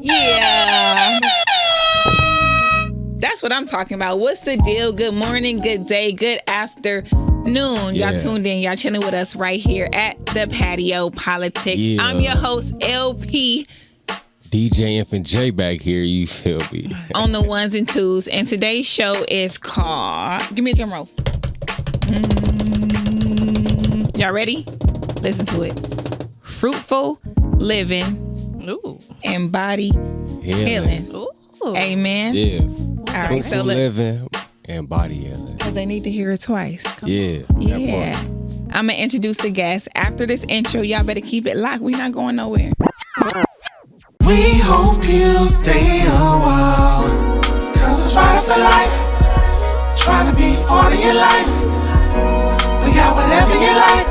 Yeah. That's what I'm talking about. What's the deal? Good morning, good day, good afternoon. Y'all tuned in. Y'all chilling with us right here at the Patio PolitiCz. Yeah. I'm your host, LP. DJ Infant J back here, you feel me? On the ones and twos. And today's show is called... Give me a drum roll. Y'all ready? Listen to it. Fruitful Living. Ooh. And Body Healing. Ooh. Amen. Yeah. All right, Fruitful living and body healing. Because they need to hear it twice. Yeah. Yeah. I'm going to introduce the guest. After this intro, y'all better keep it locked. We're not going nowhere. We hope you stay a while, cause it's right for life. Trying to be part of your life. We got whatever you like.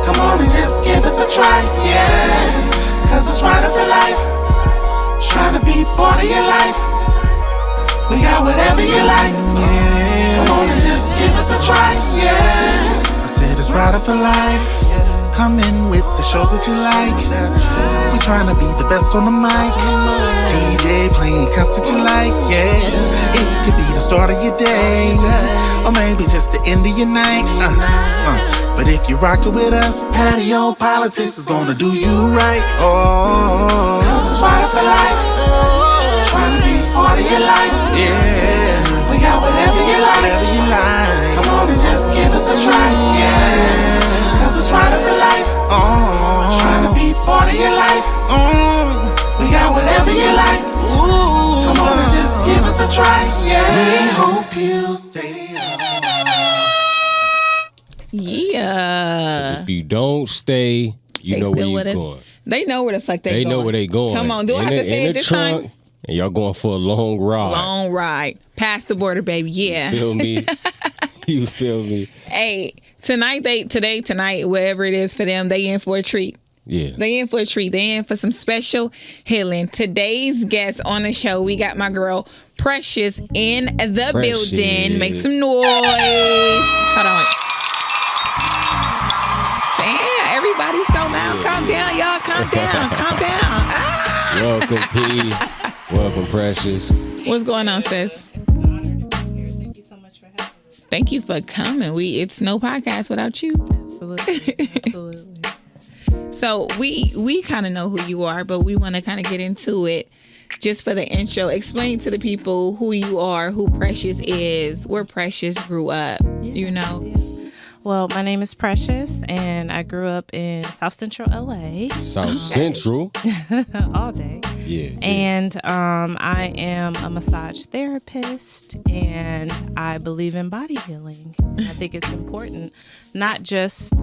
Come on and just give us a try, yeah. Cause it's right for life. Trying to be part of your life. We got whatever you like, yeah. Come on and just give us a try, yeah. I said it's right for life. Come in with the shows that you like. We trying to be the best on the mic. DJ playing cuts that you like, yeah. It could be the start of your day, or maybe just the end of your night. But if you rock it with us, Patio PolitiCz is gonna do you right. Oh, cause it's right for life. Trying to be part of your life, yeah. We got whatever you like. Come on and just give us a try, yeah. Cause it's right for life. Oh, trying to be part of your life. We got whatever you like. Ooh. Come on and just give us a try, yeah. We hope you stay up. Yeah. If you don't stay, you know where you're us. going. They know where the fuck they going. They know where they going. Come on, do I have to say it this time? And y'all going for a long ride. Long ride. Past the border, baby. Yeah. Feel me? You feel me? Hey, tonight, wherever it is for them, they in for a treat. Yeah. They in for a treat. They in for some special healing. Today's guest on the show, we got my girl Precious in the building. Make some noise. Hold on. Damn, everybody's so loud. Yeah. Calm down, y'all. Calm down. Calm down. Ah. Welcome, P. Welcome, Precious. What's going on, sis? Thank you so much for having me. Thank you for coming. It's no podcast without you. Absolutely. So we kind of know who you are, but we want to kind of get into it just for the intro. Explain to the people who you are, who Precious is, where Precious grew up, you know. Yeah. Well, my name is Precious, and I grew up in South Central LA. South Central? All day. Yeah. And I am a massage therapist, and I believe in body healing. I think it's important, not just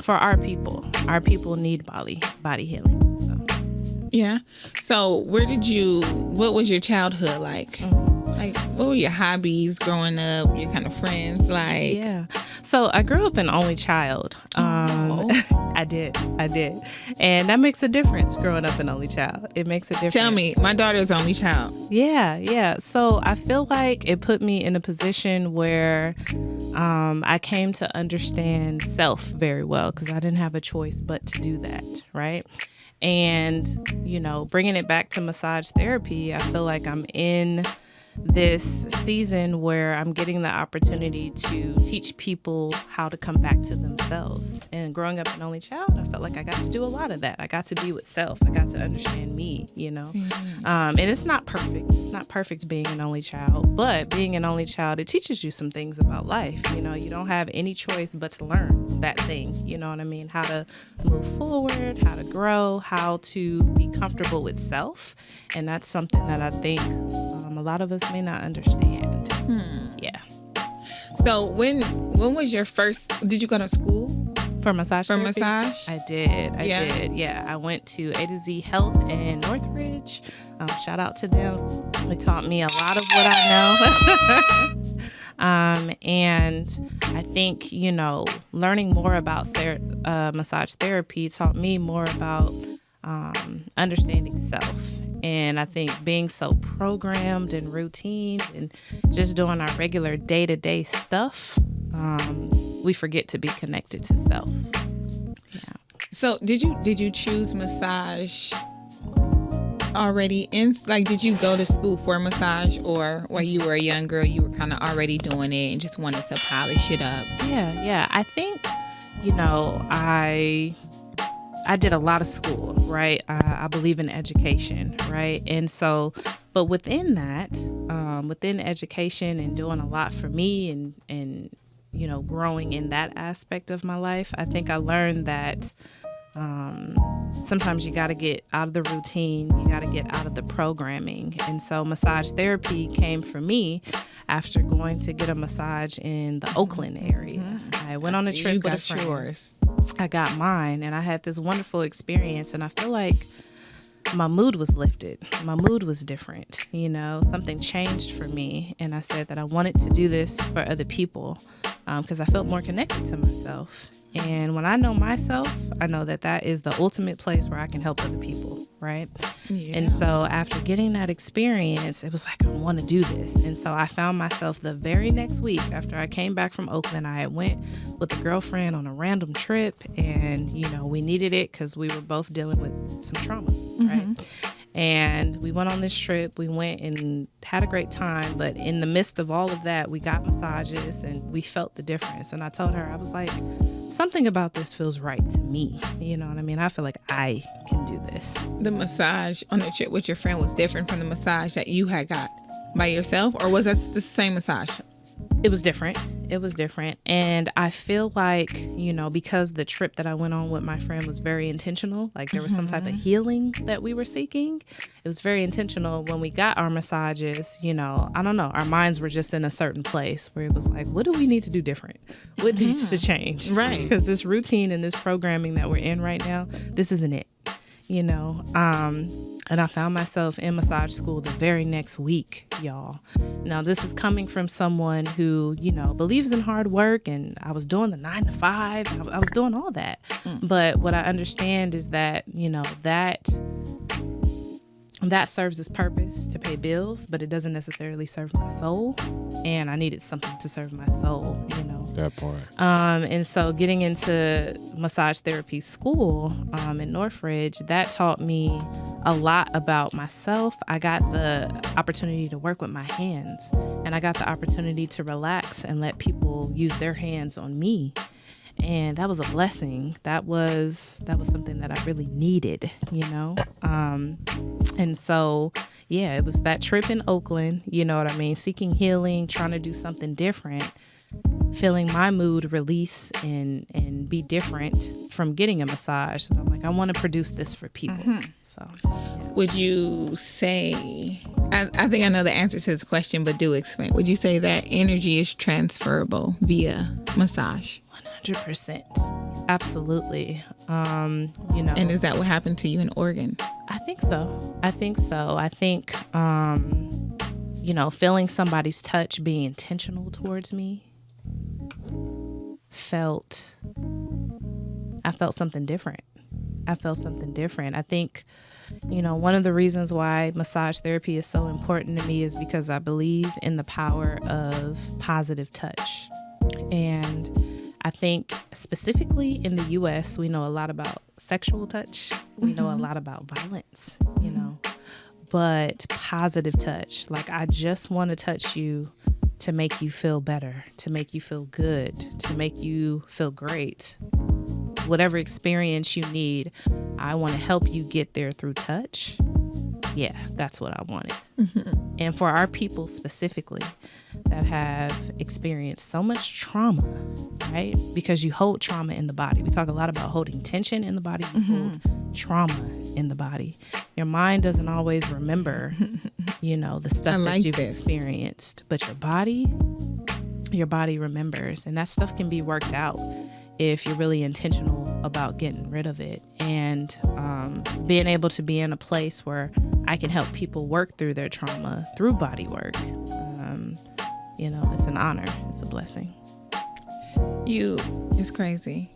for our people. Our people need body healing. So. Yeah. So what was your childhood like? Mm-hmm. Like, what were your hobbies growing up? Your kind of friends like? Yeah. So I grew up an only child. I did. And that makes a difference, growing up an only child. It makes a difference. Tell me, my daughter's only child. Yeah. So I feel like it put me in a position where I came to understand self very well, because I didn't have a choice but to do that, right? And, bringing it back to massage therapy, I feel like I'm in this season where I'm getting the opportunity to teach people how to come back to themselves. And growing up an only child, I felt like I got to do a lot of that. I got to be with self. I got to understand me, Mm-hmm. And it's not perfect. It's not perfect being an only child, but being an only child, it teaches you some things about life. You don't have any choice but to learn that thing. You know what I mean? How to move forward, how to grow, how to be comfortable with self. And that's something that I think a lot of us may not understand. Yeah. So when was your first? Did you go to school for massage? For therapy? Massage? I did. Yeah, I went to A to Z Health in Northridge. Shout out to them. They taught me a lot of what I know. And I think learning more about massage therapy taught me more about understanding self. And I think being so programmed and routine and just doing our regular day-to-day stuff, we forget to be connected to self. Yeah. So did you choose massage already in, like, did you go to school for massage, or when you were a young girl, you were kind of already doing it and just wanted to polish it up? Yeah. I think, I did a lot of school, right? I believe in education, right? And so, but within that, within education and doing a lot for me and growing in that aspect of my life, I think I learned that sometimes you got to get out of the routine, you got to get out of the programming. And so massage therapy came for me after going to get a massage in the Oakland area. I went on a trip with a friend. Yours. I got mine, and I had this wonderful experience, and I feel like my mood was lifted. My mood was different. Something changed for me, and I said that I wanted to do this for other people because I felt more connected to myself. And when I know myself, I know that that is the ultimate place where I can help other people, right? Yeah. And so after getting that experience, it was like, I want to do this. And so I found myself the very next week after I came back from Oakland, I had went with a girlfriend on a random trip, and, we needed it because we were both dealing with some trauma, right? And we went on this trip. We went and had a great time. But in the midst of all of that, we got massages and we felt the difference. And I told her, I was like, something about this feels right to me. You know what I mean? I feel like I can do this. The massage on the trip with your friend was different from the massage that you had got by yourself, or was that the same massage? It was different. And I feel like, because the trip that I went on with my friend was very intentional, like there was some type of healing that we were seeking. It was very intentional. When we got our massages, I don't know, our minds were just in a certain place where it was like, what do we need to do different? What needs to change? Right. Because this routine and this programming that we're in right now, this isn't it. And I found myself in massage school the very next week, y'all. Now, this is coming from someone who, believes in hard work, and I was doing the 9 to 5. I was doing all that. But what I understand is that, that serves its purpose to pay bills, but it doesn't necessarily serve my soul. And I needed something to serve my soul, That part. And so getting into massage therapy school in Northridge, that taught me a lot about myself. I got the opportunity to work with my hands, and I got the opportunity to relax and let people use their hands on me. And that was a blessing. That was something that I really needed, And so, yeah, it was that trip in Oakland, you know what I mean? Seeking healing, trying to do something different, feeling my mood release and be different from getting a massage. And I'm like, I want to produce this for people. So, yeah. Would you say, I think I know the answer to this question, but do explain. Would you say that energy is transferable via massage? 100%. Absolutely. And is that what happened to you in Oregon? I think so. I think, feeling somebody's touch, being intentional towards me, I felt something different. I think, one of the reasons why massage therapy is so important to me is because I believe in the power of positive touch. And I think specifically in the U.S., we know a lot about sexual touch. We know a lot about violence, but positive touch, like I just want to touch you to make you feel better, to make you feel good, to make you feel great. Whatever experience you need, I want to help you get there through touch. Yeah, that's what I wanted. And for our people specifically that have experienced so much trauma, right? Because you hold trauma in the body. We talk a lot about holding tension in the body. You hold trauma in the body. Your mind doesn't always remember, the stuff that you've experienced, but your body remembers, and that stuff can be worked out if you're really intentional about getting rid of it. And being able to be in a place where I can help people work through their trauma through body work, it's an honor. It's a blessing. It's crazy.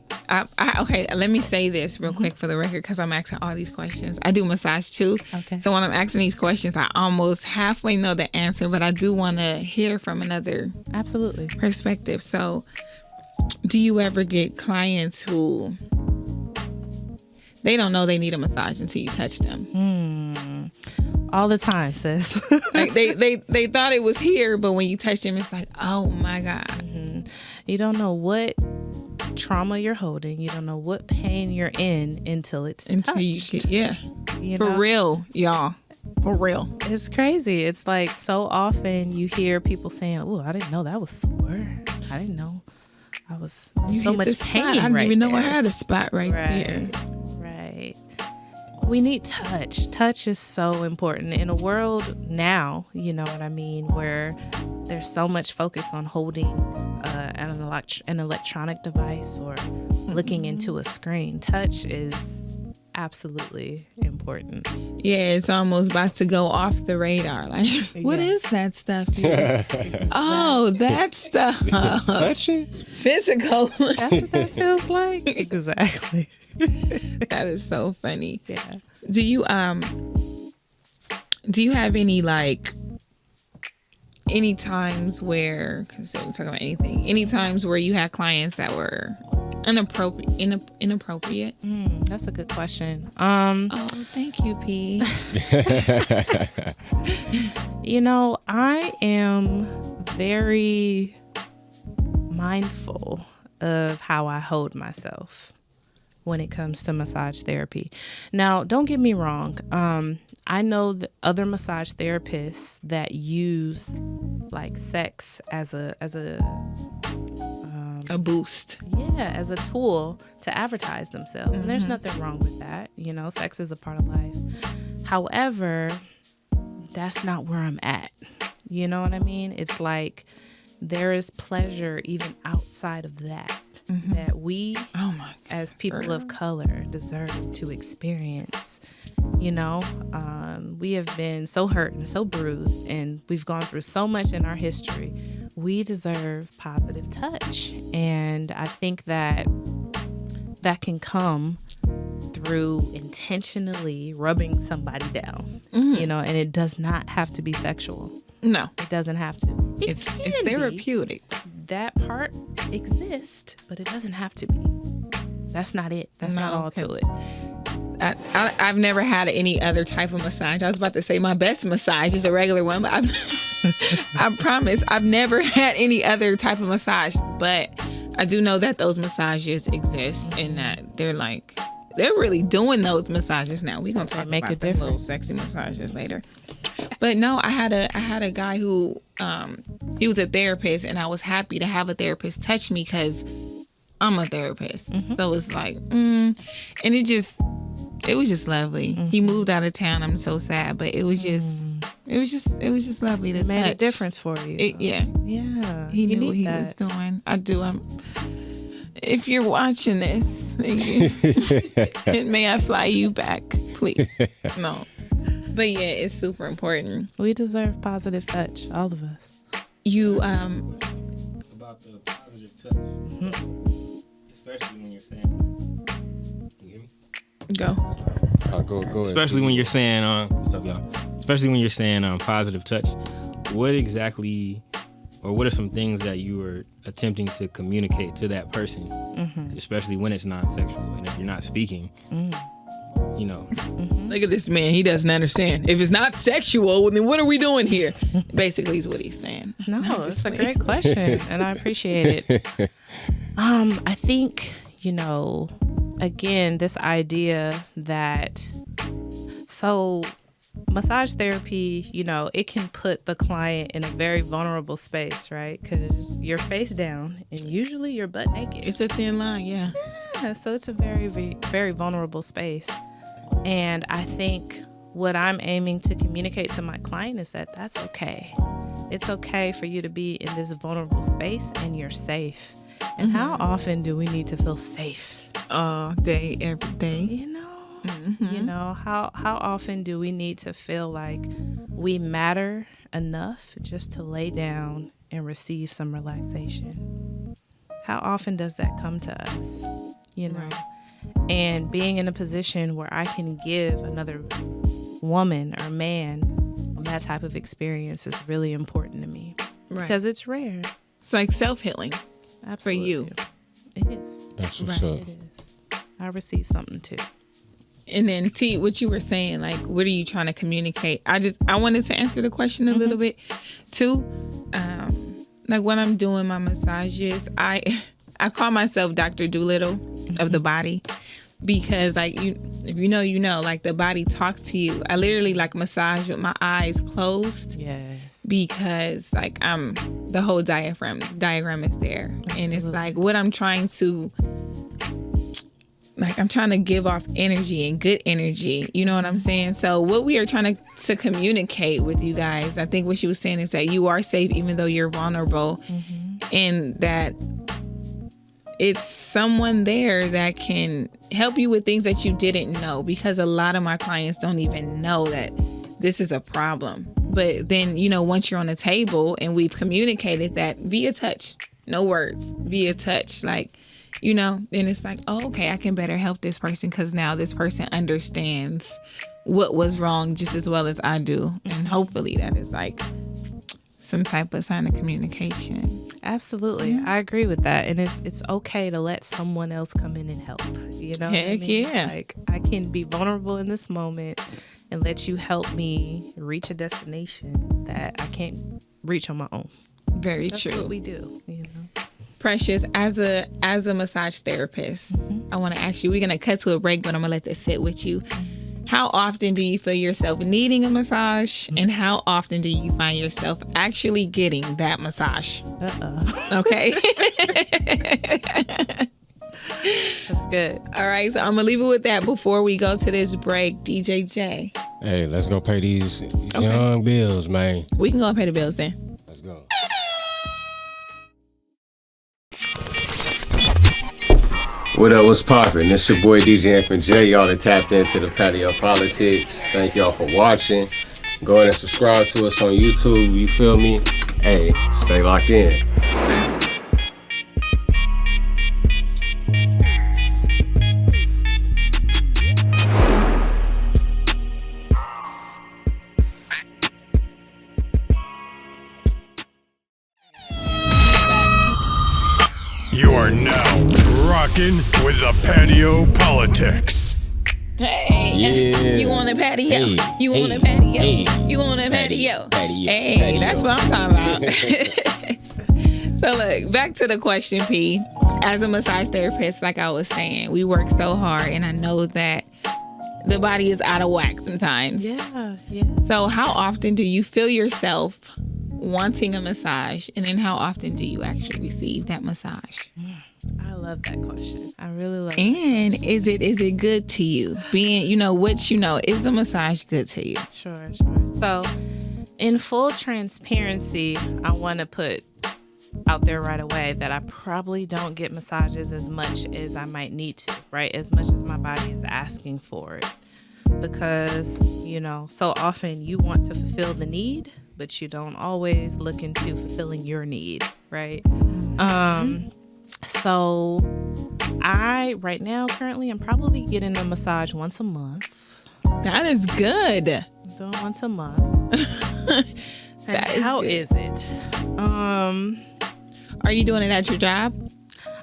Okay, let me say this real quick for the record, because I'm asking all these questions. I do massage too. Okay. So when I'm asking these questions, I almost halfway know the answer, but I do want to hear from another Absolutely. perspective. So do you ever get clients who they don't know they need a massage until you touch them? All the time, sis. Like they thought it was here, but when you touch them, it's like, oh my God. You don't know what trauma you're holding. You don't know what pain you're in until it's Until you touched. get, You for know? real, y'all. For real. It's crazy. It's like so often you hear people saying, "Oh, I didn't know that was sore. I didn't know I was You so hit much the spot. pain." I didn't right even know I there." had a spot right there. Right. We need touch. Touch is so important in a world now, you know what I mean, where there's so much focus on holding an electronic device or looking into a screen. Touch is absolutely important. Yeah, it's almost about to go off the radar. Like, what Yeah. is that stuff? Oh, that stuff. Touching? Physical. That's what that feels like. Exactly. That is so funny. Yeah. Do you have any any times where, because we're talking about anything, any times where you had clients that were inappropriate? That's a good question. Oh, thank you, P. You know, I am very mindful of how I hold myself when it comes to massage therapy. Now, don't get me wrong. I know that other massage therapists that use like sex as a boost. yeah, as a tool to advertise themselves. And there's nothing wrong with that. You know, sex is a part of life. However, that's not where I'm at. You know what I mean? It's like there is pleasure even outside of that, that we Oh my God. as people of color deserve to experience. You know, we have been so hurt and so bruised, and we've gone through so much in our history. We deserve positive touch. And I think that can come through intentionally rubbing somebody down, you know, and it does not have to be sexual. No, It doesn't have to. it's can be. therapeutic. That part exists, but it doesn't have to be. That's not it. That's not No, all to 'cause it. I've never had any other type of massage. I was about to say my best massage is a regular one, but I promise I've never had any other type of massage. But I do know that those massages exist and that they're really doing those massages now. We're gonna talk make a about the little difference. sexy massages later. But no, I had a guy who he was a therapist, and I was happy to have a therapist touch me because I'm a therapist. So it's like, and it was just lovely. He moved out of town. I'm so sad, but it was just lovely to Made a touch. difference for you. Yeah, Yeah. he you knew need what he that. was doing. I do. If you're watching this, may I fly you back, please? No, but yeah, it's super important. We deserve positive touch, all of us. You About the positive touch, especially when you're saying, can you hear me? go. Go ahead. Especially when you're saying, what's up, y'all? Especially when you're saying positive touch. What exactly, or what are some things that you were attempting to communicate to that person, especially when it's non-sexual and if you're not speaking, you know? Look at this man. He doesn't understand. If it's not sexual, then what are we doing here? Basically, is what he's saying. No, I'm it's just a playing. great question, and I appreciate it. I think, you know, again, this idea that, so massage therapy, you know, it can put the client in a very vulnerable space, right? Because you're face down, and usually you're butt naked. It's a thin line, yeah. Yeah, so it's a very, very, very vulnerable space. And I think what I'm aiming to communicate to my client is that that's okay. It's okay for you to be in this vulnerable space and you're safe. And how often do we need to feel safe? All day, every day. You know, you know, how often do we need to feel like we matter enough just to lay down and receive some relaxation? How often does that come to us? You know, and being in a position where I can give another woman or man that type of experience is really important to me because it's rare. It's like self-healing. Absolutely. you. It is. That's what's up. It is. I receive something too. And then T, what you were saying, like, what are you trying to communicate? I wanted to answer the question a little bit too. Like when I'm doing my massages, I call myself Dr. Doolittle of the body, because like if you know, like the body talks to you. I literally like massage with my eyes closed. Yes. Because like the whole diagram is there. Absolutely. And it's like what I'm trying to give off energy and good energy. You know what I'm saying? So what we are trying to communicate with you guys, I think what she was saying is that you are safe even though you're vulnerable, and that it's someone there that can help you with things that you didn't know, because a lot of my clients don't even know that this is a problem. But then, once you're on the table and we've communicated that via touch, no words, via touch, like, then it's like, oh, okay, I can better help this person because now this person understands what was wrong just as well as I do. And hopefully that is like some type of sign of communication. Absolutely. I agree with that. And it's okay to let someone else come in and help. You know? Heck yeah. Like I can be vulnerable in this moment and let you help me reach a destination that I can't reach on my own. Very That's true. what we do, Precious, as a massage therapist, I want to ask you, we're going to cut to a break, but I'm going to let this sit with you. How often do you feel yourself needing a massage, and how often do you find yourself actually getting that massage? Okay. That's good. All right, so I'm going to leave it with that before we go to this break. DJ J. Hey, let's go pay these young bills, man. We can go and pay the bills then. Let's go. What up, what's poppin'? It's your boy DJ F&J. Y'all that tapped into the Patio PolitiCz. Thank y'all for watching. Go ahead and subscribe to us on YouTube, you feel me? Hey, stay locked in. You are now rocking with the Patio PolitiCz. Hey, Yeah. you on the patio? Hey, You on hey, the patio? hey. You on the patio? Patio, Hey, patio. that's what I'm talking about. So look, back to the question, P. As a massage therapist, like I was saying, we work so hard, and I know that the body is out of whack sometimes. Yeah. So how often do you feel yourself wanting a massage, and then how often do you actually receive that massage? I love that question. I really love And is it good to you? Being, is the massage good to you? Sure. So, in full transparency, I want to put out there right away that I probably don't get massages as much as I might need to, right? As much as my body is asking for it. Because, so often you want to fulfill the need, but you don't always look into fulfilling your need, right? So right now, currently, I'm probably getting a massage once a month. That is good. Doing once a month. And how is it? Are you doing it at your job?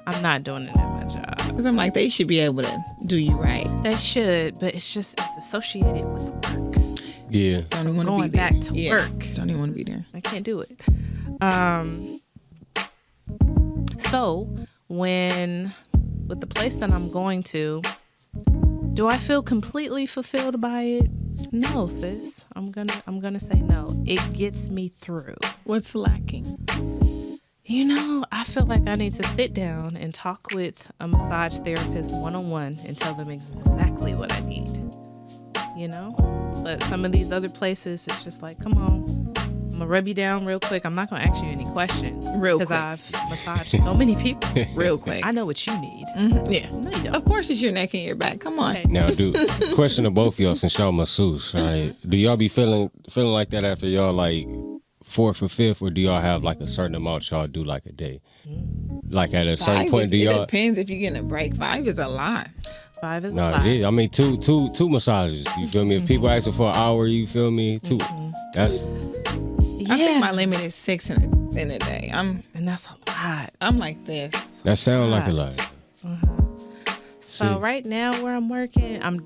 I'm not doing it at my job. Because I'm like, they should be able to do you right. They should, but it's associated with work. Yeah. Don't even want to Going be there. back to work. Don't even want to be there. I can't do it. So with the place that I'm going to, do I feel completely fulfilled by it? No, sis. I'm gonna say no. It gets me through. What's lacking? I feel like I need to sit down and talk with a massage therapist one-on-one and tell them exactly what I need. But some of these other places, it's just like, come on, I'm gonna rub you down real quick. I'm not gonna ask you any questions. Real quick. Because I've massaged so many people. Real quick. I know what you need. Yeah. No, you don't. Of course it's your neck and your back. Come on. Okay. Now, question to both of y'all since y'all masseuse, right? Do y'all be feeling like that after y'all like fourth or fifth, or do y'all have like a certain amount y'all do like a day? Like at a certain point, do It y'all? depends if you're getting a break. 5 is a lot. 5 is a No, lot. it is. I mean, two massages. You feel me? If people asking for an hour, you feel me? 2. That's I think my limit is 6 in a day. And that's a lot. I'm like this. that sound like a lot. So right now where I'm working, I'm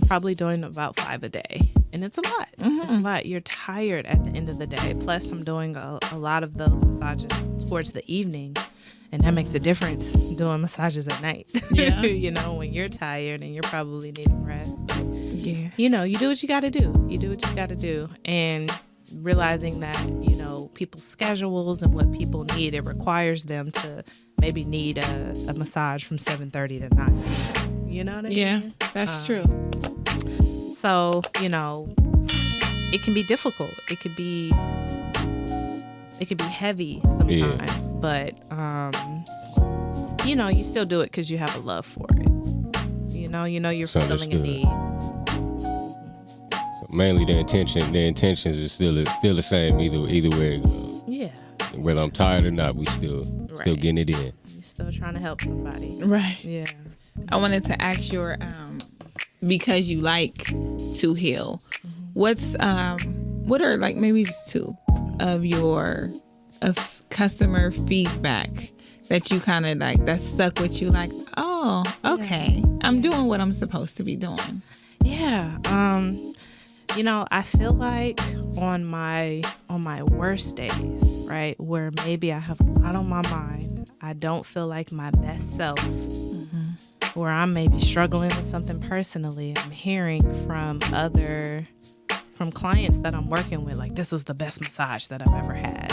probably doing about 5 a day. And it's a lot. It's a lot. You're tired at the end of the day. Plus I'm doing a lot of those massages towards the evening. And that makes a difference doing massages at night. Yeah. You know, when you're tired and you're probably needing rest. But, Yeah. you know, you do what you got to do. You do what you got to do. And realizing that, you know, people's schedules and what people need, it requires them to maybe need a massage from 7:30 to 9. You know what I mean? Yeah, that's true. So, you know, it can be difficult. It could be heavy sometimes, but you know, you still do it because you have a love for it. You know you're fulfilling a need. So mainly the intentions is still the same either way it goes. Yeah. Whether I'm tired or not, we still getting it in. You're still trying to help somebody. Right. Yeah. I wanted to ask your because you like to heal. What are like maybe just 2 of your customer feedback that you kind of like that stuck with you, like, oh, okay, I'm doing what I'm supposed to be doing? Yeah. You know, I feel like on my worst days, right, where maybe I have a lot on my mind, I don't feel like my best self, where I'm maybe struggling with something personally, I'm hearing from clients that I'm working with, like, this was the best massage that I've ever had.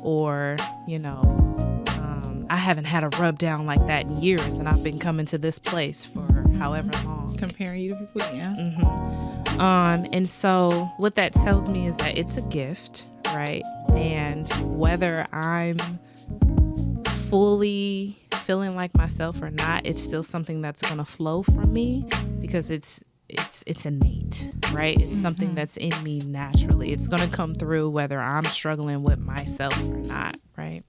Or, you know, I haven't had a rub down like that in years, and I've been coming to this place for however long. Comparing you to people, yeah. And so what that tells me is that it's a gift, right? And whether I'm fully feeling like myself or not, it's still something that's going to flow from me because it's innate, right? It's something that's in me naturally. It's going to come through whether I'm struggling with myself or not, right?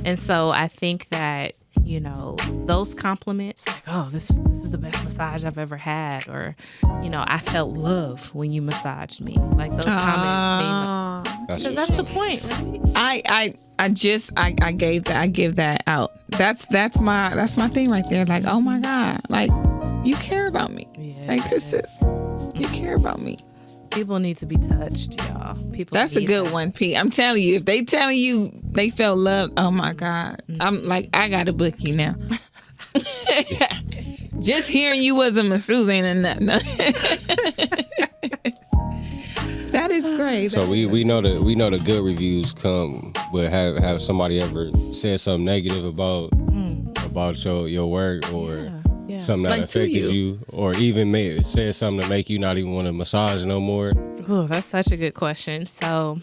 And so I think that, you know, those compliments, like, oh, this is the best massage I've ever had, or, you know, I felt love when you massaged me. Like those comments, because that's the point, right? I give that out. That's my thing right there. Like, oh my God, like, you care about me. Yeah. Like, you care about me. People need to be touched, y'all. That's a good one, Pete. I'm telling you, if they telling you they felt loved, oh my God. I'm like, I gotta book you now. Just hearing you was a masseuse ain't enough. That is great. So we know the good reviews come, but have somebody ever said something negative about your work, or something that Like affected you, or even said something to make you not even want to massage no more? Oh, that's such a good question. So,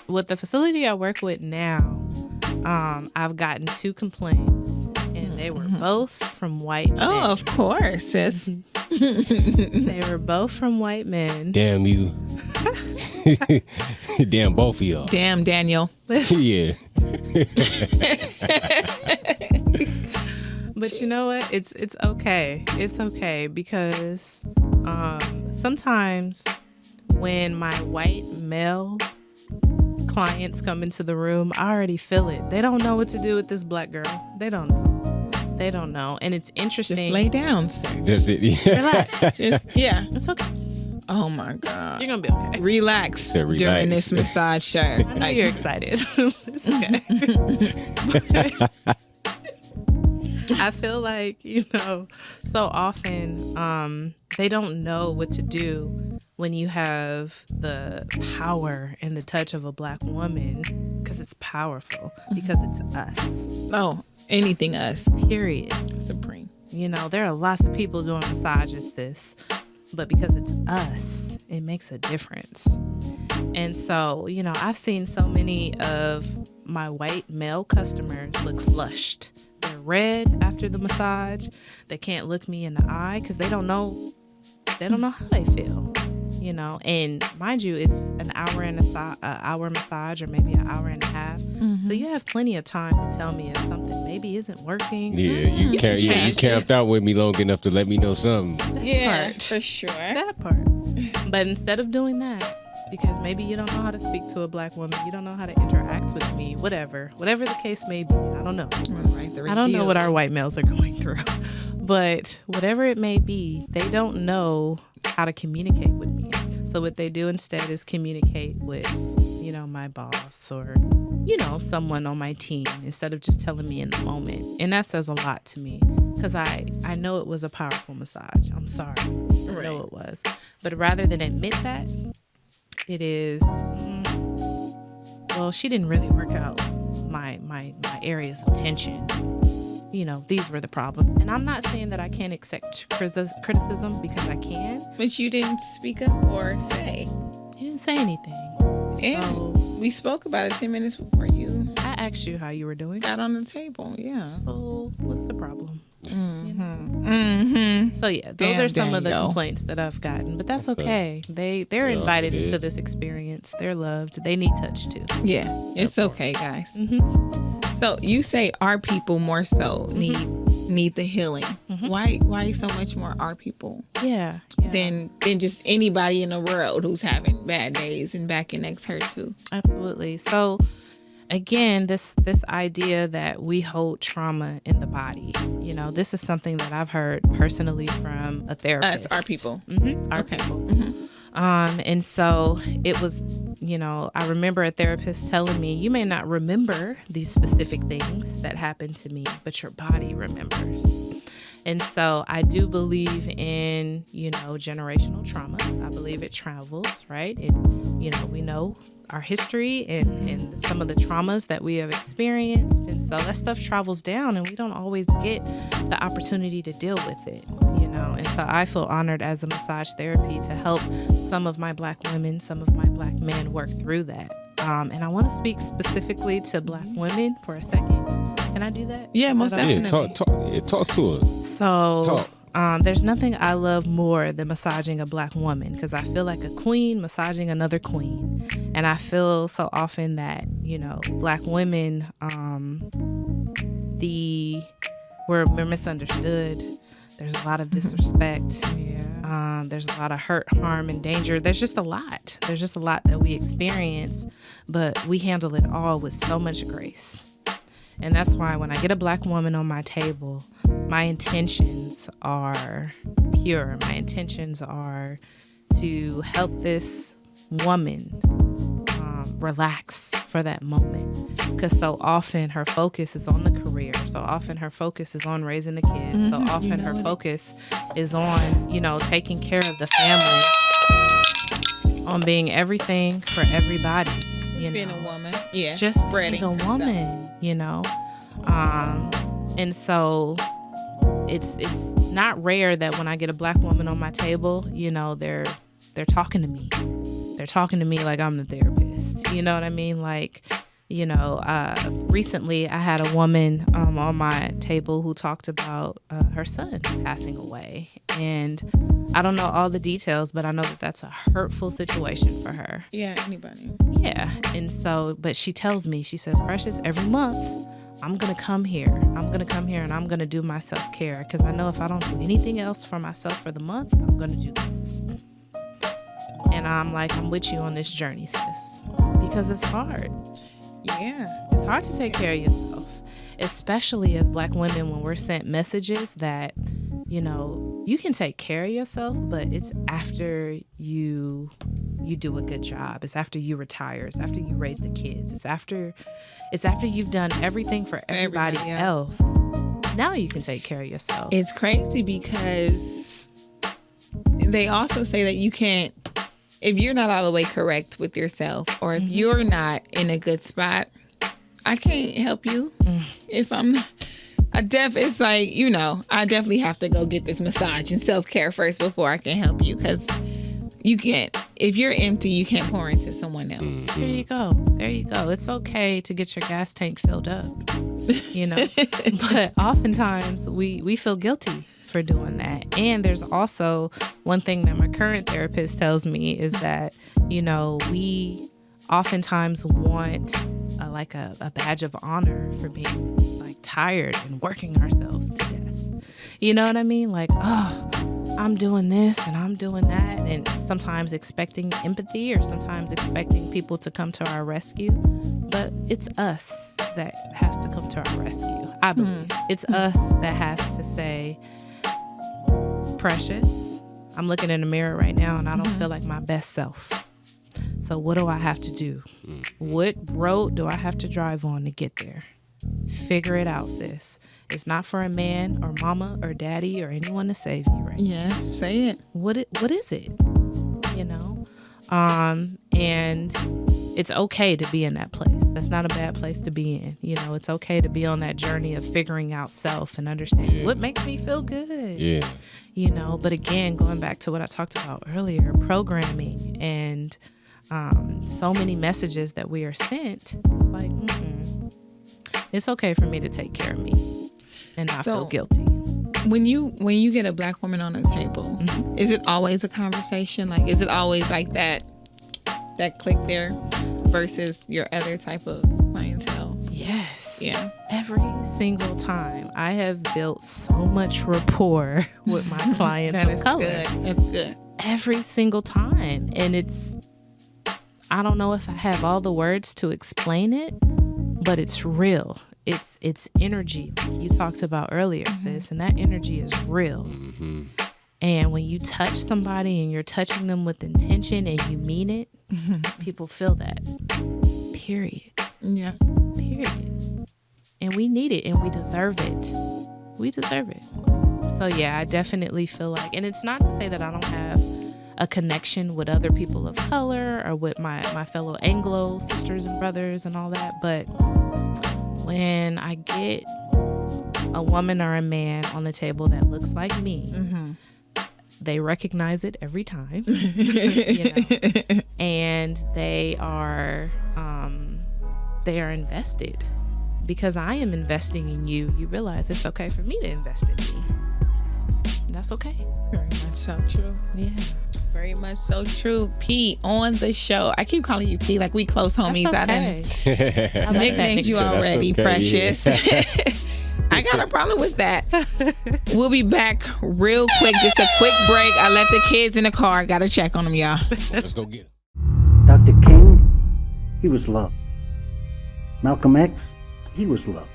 with the facility I work with now, I've gotten 2 complaints, and they were both from white men. Oh, of course, sis. They were both from white men. Damn you. Damn both of y'all. Damn, Daniel. Yeah. But you know what? It's okay. It's okay because sometimes when my white male clients come into the room, I already feel it. They don't know what to do with this black girl. They don't know. And it's interesting. Just lay down, sir. Just yeah. Relax. Yeah. It's okay. Oh my God. You're gonna be okay. Relax So relax. during this massage show. I know you're excited. It's okay. I feel like, you know, so often they don't know what to do when you have the power and the touch of a black woman, because it's powerful, because it's us. Oh, anything us. Period. Supreme. You know, there are lots of people doing massages, sis, but because it's us, it makes a difference. And so, you know, I've seen so many of my white male customers look flushed. They're red after the massage. They can't look me in the eye because they don't know how they feel, you know. And mind you, it's an hour massage, or maybe an hour and a half. So you have plenty of time to tell me if something maybe isn't working. Yeah, you camped out with me long enough to let me know something. Yeah, part. for sure. That part. But instead of doing that, because maybe you don't know how to speak to a black woman. You don't know how to interact with me, whatever the case may be. I don't know. I don't know what our white males are going through, but whatever it may be, they don't know how to communicate with me. So what they do instead is communicate with, my boss or, someone on my team instead of just telling me in the moment. And that says a lot to me because I know it was a powerful massage. I'm sorry. I know it was. But rather than admit that, it is, she didn't really work out my areas of tension. These were the problems. And I'm not saying that I can't accept criticism because I can. But you didn't speak up or say. You didn't say anything. And we spoke about it 10 minutes before you. I asked you how you were doing. Got on the table, yeah. So what's the problem? Mm-hmm. So yeah, those are some of the complaints that I've gotten, but that's okay. They're invited into this experience. They're loved. They need touch too. Yeah, it's okay, guys. Mm-hmm. So you say our people more so need the healing. Mm-hmm. Why so much more our people? Yeah. Than just anybody in the world who's having bad days and back and necks hurt too. Absolutely. So again, this idea that we hold trauma in the body, this is something that I've heard personally from a therapist. Us, our people. Mm-hmm. Our people. Mm-hmm. And so it was, I remember a therapist telling me, you may not remember these specific things that happened to me, but your body remembers. And so I do believe in, generational trauma. I believe it travels, right? We know our history and some of the traumas that we have experienced. And so that stuff travels down and we don't always get the opportunity to deal with it, And so I feel honored as a massage therapy to help some of my black women, some of my black men work through that. And I want to speak specifically to black women for a second. Can I do that? Yeah, most definitely. Talk to us. So there's nothing I love more than massaging a black woman because I feel like a queen massaging another queen. And I feel so often that, black women, we're misunderstood. There's a lot of disrespect. Yeah. There's a lot of hurt, harm, and danger. There's just a lot. There's just a lot that we experience, but we handle it all with so much grace. And that's why when I get a black woman on my table, my intentions are pure. My intentions are to help this woman relax for that moment. Because so often her focus is on the career. So often her focus is on raising the kids. Mm-hmm. So often her focus is on, taking care of the family, on being everything for everybody. Being a woman. Yeah. Just being a woman, and so it's not rare that when I get a black woman on my table, they're talking to me. They're talking to me like I'm the therapist. You know what I mean? Like, recently I had a woman on my table who talked about her son passing away. And I don't know all the details, but I know that that's a hurtful situation for her. Yeah, anybody. Yeah. And so, but she tells me, she says, Precious, every month I'm going to come here. I'm going to come here and I'm going to do my self-care because I know if I don't do anything else for myself for the month, I'm going to do this. And I'm like, I'm with you on this journey, sis, because it's hard. Yeah. It's hard to take care of yourself, especially as black women when we're sent messages that, you can take care of yourself, but it's after you do a good job. It's after you retire. It's after you raise the kids. It's after you've done everything for everybody else. Now you can take care of yourself. It's crazy because they also say that you can't, if you're not all the way correct with yourself or if you're not in a good spot, I can't help you. If I'm it's like, I definitely have to go get this massage and self-care first before I can help you because you can't, if you're empty, you can't pour into someone else. There you go. It's okay to get your gas tank filled up, but oftentimes we feel guilty for doing that. And there's also one thing that my current therapist tells me is that, we oftentimes want a badge of honor for being tired and working ourselves to death. You know what I mean? Like, oh, I'm doing this and I'm doing that, and sometimes expecting empathy or sometimes expecting people to come to our rescue. But it's us that has to come to our rescue. I believe it's us that has to say, Precious, I'm looking in the mirror right now and I don't feel like my best self. So what do I have to do? What road do I have to drive on to get there? Figure it out, sis. It's not for a man or mama or daddy or anyone to save you right now. Yes, say it. What is it? You know? And it's okay to be in that place. That's not a bad place to be in. You know, it's okay to be on that journey of figuring out self and understanding what makes me feel good. Yeah. You know, but again, going back to what I talked about earlier, programming and so many messages that we are sent, like, it's okay for me to take care of me and not feel guilty. When you get a black woman on the table, is it always a conversation? Like, is it always like that click there versus your other type of clientele? Yes. Yeah. Every single time. I have built so much rapport with my clients of color. That's good. Every single time. And I don't know if I have all the words to explain it, but it's real. It's energy you talked about earlier, sis, and that energy is real. And when you touch somebody and you're touching them with intention and you mean it, people feel that. Period. Yeah. Period. And we need it and we deserve it. We deserve it. So yeah, I definitely feel like, and it's not to say that I don't have a connection with other people of color or with my fellow Anglo sisters and brothers and all that, but when I get a woman or a man on the table that looks like me, they recognize it every time, you know, and they are invested because I am investing in you. You realize it's okay for me to invest in me. That's okay. Very much so true. Yeah. Very much so true. P on the show. I keep calling you P like we close homies. That's okay. I nicknamed you already, okay, Precious. I got a problem with that. We'll be back real quick. Just a quick break. I left the kids in the car. Got to check on them, y'all. Let's go get him. Dr. King, he was love. Malcolm X, he was love.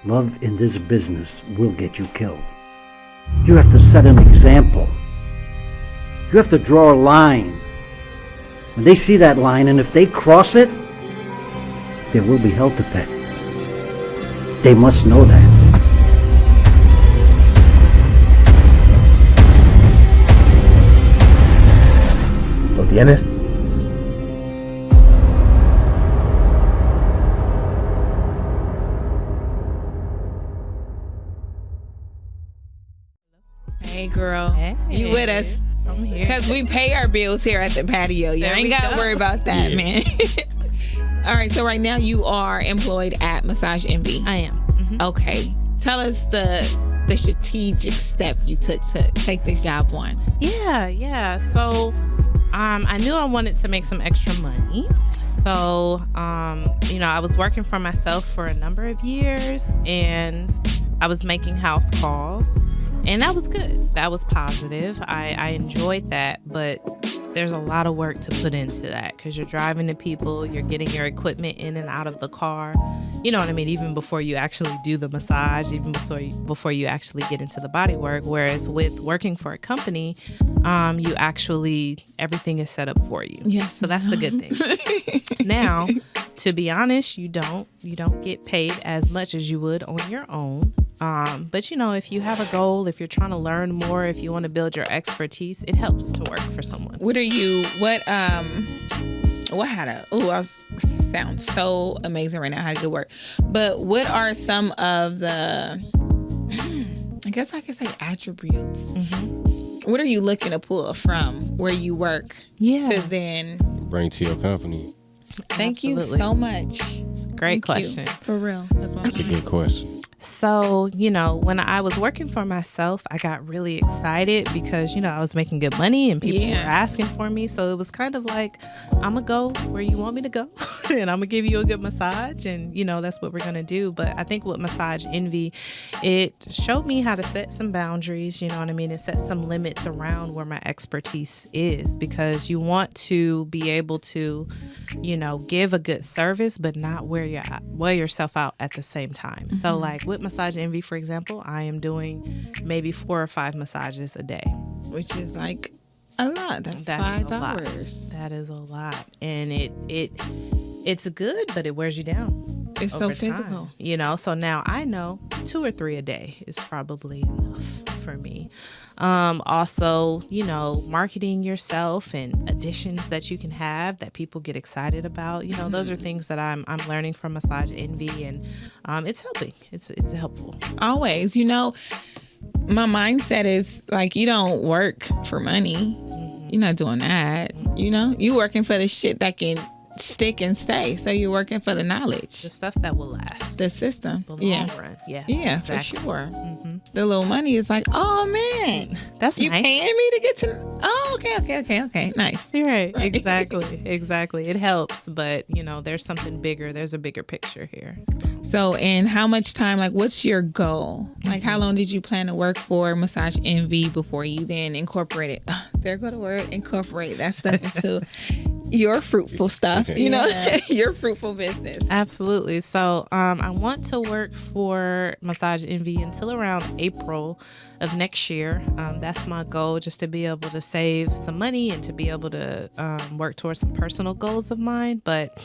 Love in this business will get you killed. You have to set an example. You have to draw a line. When they see that line, and if they cross it, there will be hell to pay. They must know that. ¿Lo tienes? Hey, girl. Hey. You with us? I'm here. Because we pay our bills here at the patio. You There ain't we got to go. worry about that, man. All right. So right now you are employed at Massage Envy. I am. Okay. Tell us the strategic step you took to take this job on. Yeah. So I knew I wanted to make some extra money. So, I was working for myself for a number of years and I was making house calls. And that was good. That was positive. I enjoyed that, but there's a lot of work to put into that because you're driving to people, you're getting your equipment in and out of the car. You know what I mean? Even before you actually do the massage, even before you actually get into the body work. Whereas with working for a company, you actually, everything is set up for you. Yes. So that's the good thing. Now, to be honest, you don't get paid as much as you would on your own. But if you have a goal, if you're trying to learn more, if you want to build your expertise, it helps to work for someone. Sounds so amazing right now. How to good work. But what are some of the, I guess I could say attributes. What are you looking to pull from where you work? Yeah. To then Bring to your company. Thank Absolutely. you so much. Great Thank question. you. For real. That's what That's a good question. So, when I was working for myself, I got really excited because, I was making good money and people were asking for me. So it was kind of like, I'm going to go where you want me to go and I'm going to give you a good massage. And, that's what we're going to do. But I think with Massage Envy, it showed me how to set some boundaries, you know what I mean, and set some limits around where my expertise is, because you want to be able to, give a good service, but not wear yourself out at the same time. So like with Massage Envy, for example, I am doing maybe 4 or 5 massages a day, which is like a lot. That's 5 hours. That is a lot, and it's good, but it wears you down. It's so physical, So now I know 2 or 3 a day is probably enough for me. Also, marketing yourself and additions that you can have that people get excited about. Those are things that I'm learning from Massage Envy, and it's helping. It's helpful. Always, my mindset is like, you don't work for money. You're not doing that. You working for the shit that can stick and stay. So you're working for the knowledge, the stuff that will last, the system, the long run. Yeah, exactly. For sure. The little money is like, oh man, that's you nice. Paying me to get to. Oh, okay, nice. You're right. Exactly. It helps, but there's something bigger. There's a bigger picture here. So, and how much time? Like, what's your goal? Like, how long did you plan to work for Massage Envy before you then incorporated? There go the word, incorporate that stuff into your fruitful stuff, your fruitful business. Absolutely. So I want to work for Massage Envy until around April of next year. That's my goal, just to be able to save some money and to be able to work towards some personal goals of mine. But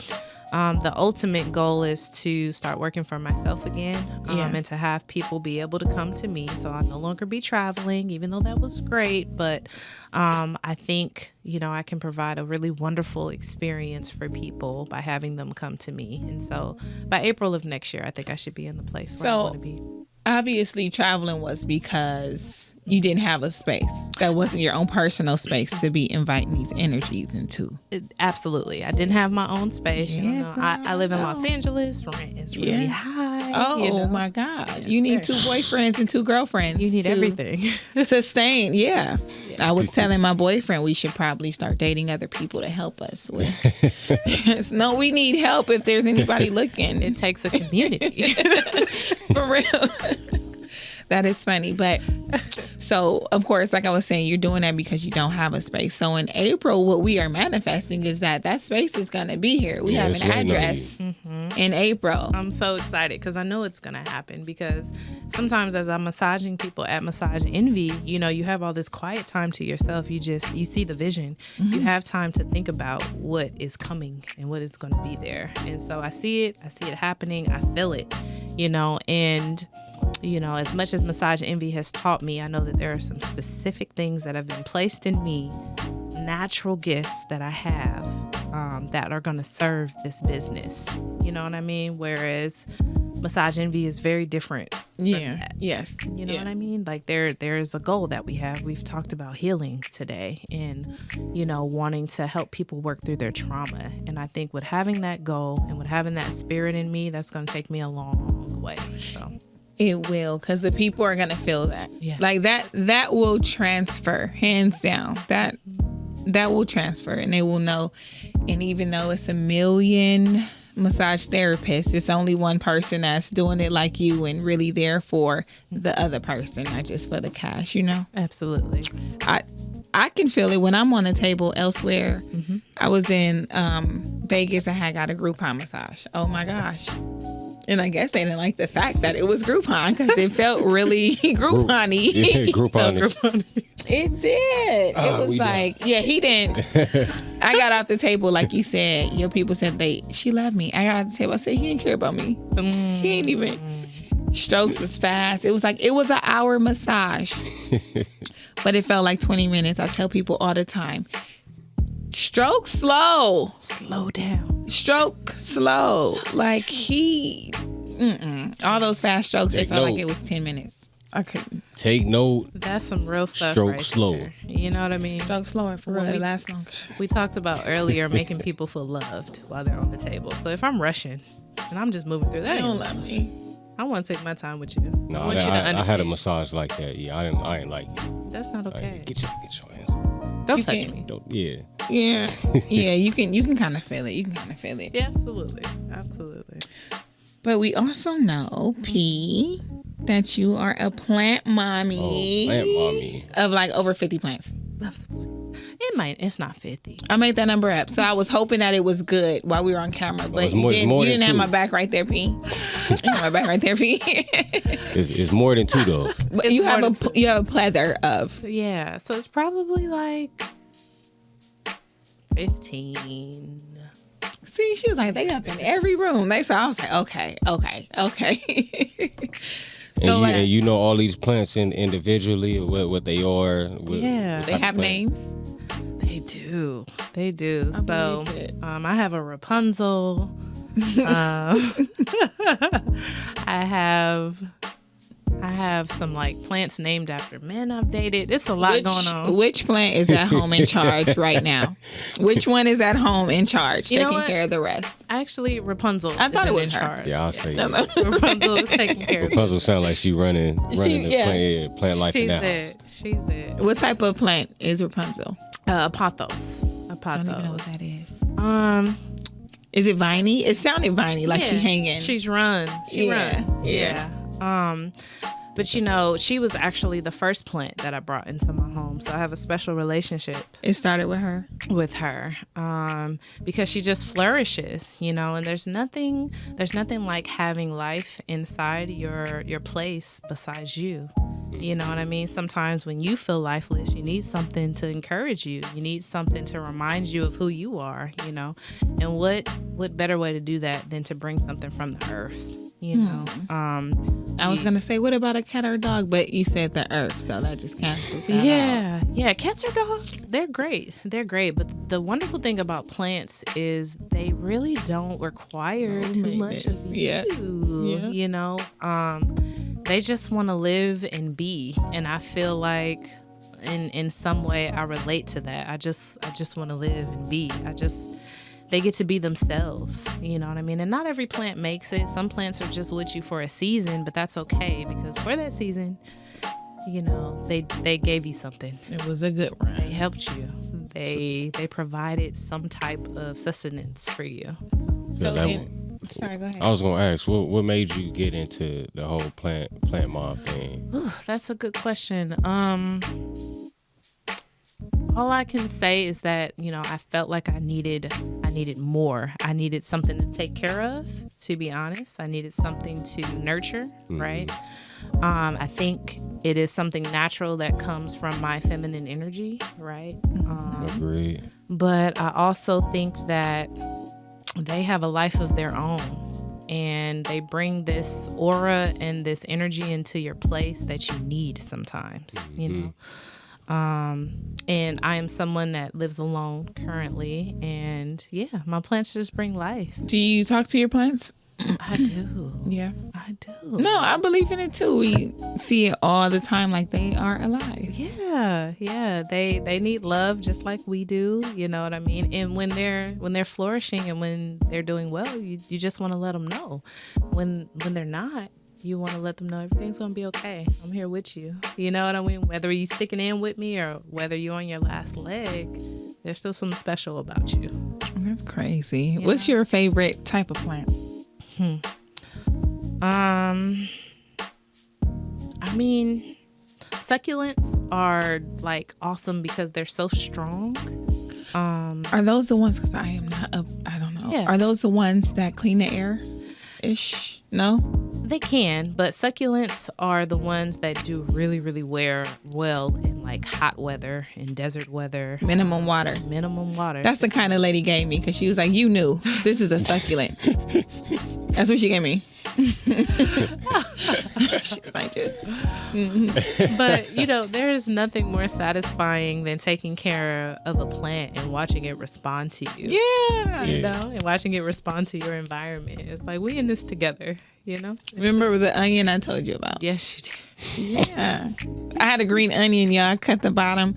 the ultimate goal is to start working for myself again, and to have people be able to come to me. So I'll no longer be traveling, even though that was great. But I think, I can provide a really wonderful experience for people by having them come to me. And so by April of next year, I think I should be in the place where I want to be. Obviously, traveling was because you didn't have a space. That wasn't your own personal space to be inviting these energies into. Absolutely. I didn't have my own space. I live in Los Angeles. Rent is really high. Oh, my God. You need 2 boyfriends and 2 girlfriends. You need everything. Sustain. Yeah. I was telling my boyfriend we should probably start dating other people to help us with. No, we need help if there's anybody looking. It takes a community. For real. That is funny. But so, of course, like I was saying, you're doing that because you don't have a space. So in April, what we are manifesting is that space is going to be here. We have an address in April. I'm so excited because I know it's going to happen, because sometimes as I'm massaging people at Massage Envy, you have all this quiet time to yourself. You see the vision. You have time to think about what is coming and what is going to be there. And so I see it happening. I feel it, and as much as Massage Envy has taught me, I know that there are some specific things that have been placed in me, natural gifts that I have, that are going to serve this business. You know what I mean? Whereas Massage Envy is very different. Yeah. Yes. You know what I mean? Like there's a goal that we have. We've talked about healing today and, wanting to help people work through their trauma. And I think with having that goal and with having that spirit in me, that's going to take me a long way. So. It will, because the people are going to feel that. Yeah. Like that will transfer, hands down. That will transfer, and they will know. And even though it's 1 million massage therapists, it's only one person that's doing it like you and really there for the other person, not just for the cash, Absolutely. I can feel it when I'm on a table elsewhere. I was in Vegas. I had got a Groupon massage. Oh my gosh. And I guess they didn't like the fact that it was Groupon because it felt really Groupon-y. Yeah, Groupon-y. It did. It was like, he didn't. I got off the table, like you said. Your people said she loved me. I got off the table. I said, he didn't care about me. He ain't even. Strokes was fast. It was like, it was an hour massage. But it felt like 20 minutes. I tell people all the time, stroke slow. Slow down. Stroke slow. Like all those fast strokes, it felt like it was 10 minutes. I couldn't. Take note. That's some real stuff. Stroke right slow. there. You know what I mean? Stroke slower for real. It lasts longer. We talked about earlier making people feel loved while they're on the table. So if I'm rushing and I'm just moving through that, They don't love me. I want to take my time with you. No, I want you to I had a understand. massage like that. Yeah, I ain't like it. That's not okay. Get your hands off. Don't You touch can't- me. Don't, yeah. Yeah. Yeah, you can kind of feel it. You can kind of feel it. Yeah, absolutely. Absolutely. But we also know, P, that you are a plant mommy. Oh, plant mommy. Of like over 50 plants. Love the plants. It's not 50. I made that number up. So I was hoping that it was good while we were on camera. But it's more you than didn't have two. my back right there, P. You have my back right there, P. It's more than 2 though. But It's you have more a than two. you have a plethora of. Yeah, so it's probably like 15. See, she was like, they up in every room. So I was like, okay. And you know all these plants individually, what they are. Yeah. They have names. They do. I So believe it. I have a Rapunzel. I have some like plants named after men I've dated. It's a lot going on. Which plant is at home in charge right now? Which one is at home in charge, You know taking what? care of the rest? Actually, Rapunzel. I thought is it was in her. charge. Yeah, I'll say No, it. no. Rapunzel is taking care of it. Rapunzel sound like she running the plant life in She's that house. it. She's it. What type of plant is Rapunzel? Pothos. I don't even know what that is. Is Is it viney? It sounded viney, like she yeah, hanging. She's run. She Yeah, runs. yeah. But you know, she was actually the first plant that I brought into my home. So I have a special relationship It started with her. with her because she just flourishes, you know, and there's nothing like having life inside your place besides you. You know what I mean? Sometimes when you feel lifeless, you need something to encourage you. You need something to remind you of who you are, you know. And what better way to do that than to bring something from the earth, you know? I was gonna say, what about a cat or a dog? But you said the earth, so that just cancels that out. Yeah, cats or dogs, they're great. But the wonderful thing about plants is they really don't require too much of you. Yeah. You know, they just want to live and be, and I feel like in some way I relate to that. I just want to live and be. They get to be themselves, you know what I mean? And not every plant makes it. Some plants are just with you for a season, but that's okay because for that season, you know, they gave you something. It was a good run. They helped you. They provided some type of sustenance for you. Sorry, go ahead. I was gonna ask, what made you get into the whole plant mom thing? Ooh, that's a good question. All I can say is that, you know, I felt like I needed more. I needed something to take care of, to be honest. I needed something to nurture, right? I think it is something natural that comes from my feminine energy, right? Agreed. But I also think that they have a life of their own, and they bring this aura and this energy into your place that you need sometimes, you know? And I am someone that lives alone currently, and yeah, my plants just bring life. Do you talk to your plants? I do. Yeah. I do. No, I believe in it too. We see it all the time, like they are alive. Yeah. They need love just like we do. You know what I mean? And when they're flourishing and when they're doing well, you just want to let them know. When they're not, you want to let them know everything's gonna be okay. I'm here with you. You know what I mean? Whether you sticking in with me or whether you're on your last leg, there's still something special about you. That's crazy. Yeah. What's your favorite type of plant? I mean, succulents are like awesome because they're so strong. Are those the ones? Because I am not. I don't know. Yeah. Are those the ones that clean the air? Ish. No. They can, but succulents are the ones that do really, really well in like hot weather and desert weather. Minimum water. That's the kind of lady gave me because she was like, you knew this is a succulent. That's what she gave me. She was like, But you know, there is nothing more satisfying than taking care of a plant and watching it respond to you. Yeah. You know, and watching it respond to your environment. It's like we in this together. You know. Remember the onion I told you about? Yes, you did. Yeah. I had a green onion, y'all. I cut the bottom,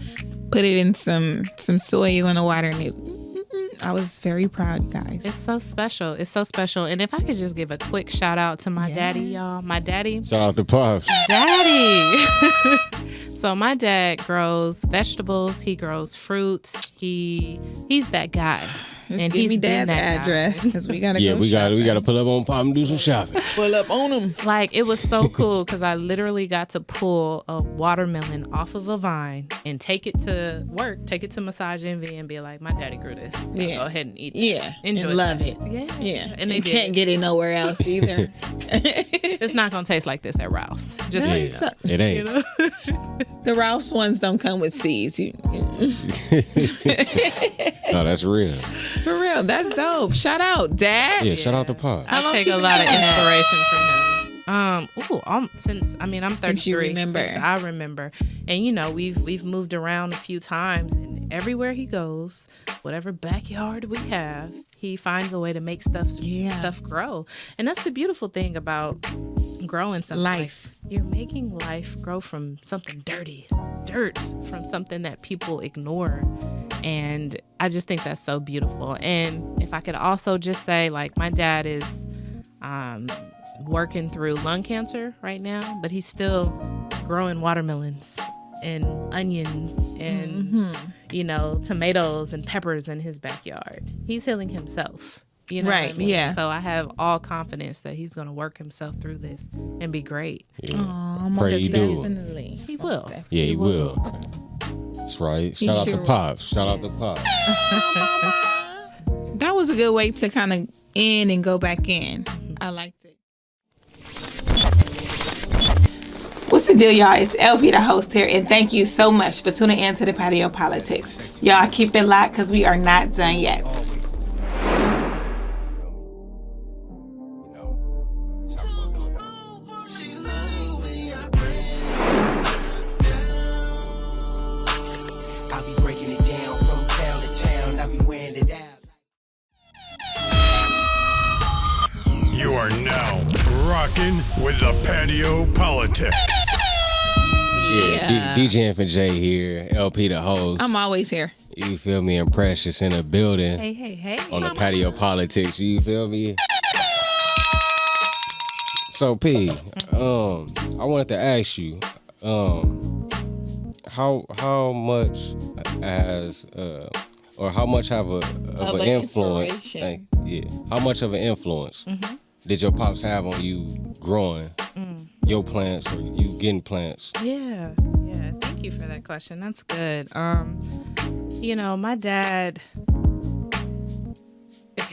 put it in some soil in the water, and I was very proud, you guys. It's so special. It's so special. And if I could just give a quick shout out to my daddy, y'all. My daddy. Shout out to Pops. Daddy. So my dad grows vegetables. He grows fruits. He's that guy. Just and give he's me been Dad's that guy. address because we gotta Yeah, go we shopping. got to pull up on Pop and do some shopping. Pull up on him. Like, it was so cool because I literally got to pull a watermelon off of a vine and take it to work, take it to Massage Envy and be like, my daddy grew this. Yeah. Go ahead and eat it. Yeah, Enjoy and love that. it. Yeah. Yeah, And they you did. can't get it nowhere else either. It's not going to taste like this at Rouse. Just No, like it's that. It ain't. You know? The Ralph's ones don't come with seeds. No, that's real. For real, that's dope. Shout out, Dad. Yeah, shout out to Pop. I take a lot of inspiration from him. I'm 33. Since you remember. Since I remember, and you know, we've moved around a few times, and everywhere he goes, whatever backyard we have, he finds a way to make stuff grow. And that's the beautiful thing about growing something. Life. Like, you're making life grow from something dirt, from something that people ignore. And I just think that's so beautiful. And if I could also just say, like, my dad is working through lung cancer right now, but he's still growing watermelons and onions and you know, tomatoes and peppers in his backyard. He's healing himself. You know Right, what I mean? yeah. So I have all confidence that he's going to work himself through this and be great. Yeah. Aw, Pray most you do. definitely. He will. Yeah, he will. That's right. Shout out to sure Pops. Shout out to Pops. That was a good way to kind of end and go back in. I liked it. What's the deal, y'all? It's LP, the host here, and thank you so much for tuning in to the Patio Politics. Y'all keep it locked because we are not done yet. I'll be breaking it down from town to town. I'll be wearing it out. You are now rocking with the Patio PolitiCz. Yeah, DJ Infant J here, LP the host. I'm always here. You feel me? And Precious in the building Hey. on the Patio PolitiCz. You feel me? So P, I wanted to ask you, how much has or how much have of an influence? inspiration. How much of an influence did your pops have on you growing your plants or you getting plants? Yeah. Thank you for that question. That's good. You know, my dad,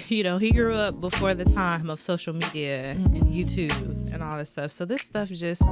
you know, he grew up before the time of social media and YouTube and all this stuff. So this stuff just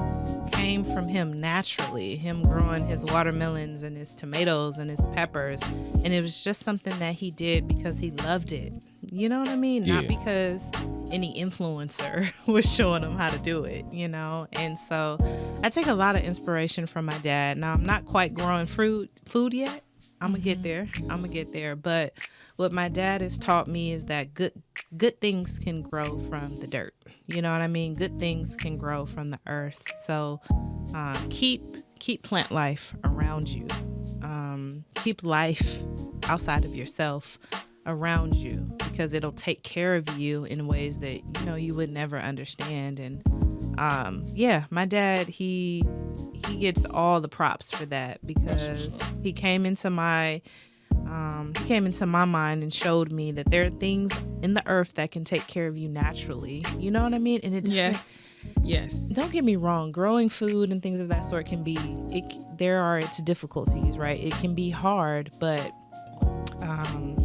came from him naturally, him growing his watermelons and his tomatoes and his peppers. And it was just something that he did because he loved it. You know what I mean? Yeah. Not because any influencer was showing him how to do it, you know? And so I take a lot of inspiration from my dad. Now, I'm not quite growing food yet. I'm going to get there. But what my dad has taught me is that good things can grow from the dirt. You know what I mean? Good things can grow from the earth. So keep plant life around you. Keep life outside of yourself around you, because it'll take care of you in ways that, you know, you would never understand. And my dad, he gets all the props for that, because he came into my mind and showed me that there are things in the earth that can take care of you naturally. You know what I mean? And it Yes. Don't get me wrong, growing food and things of that sort there are its difficulties, right? It can be hard, but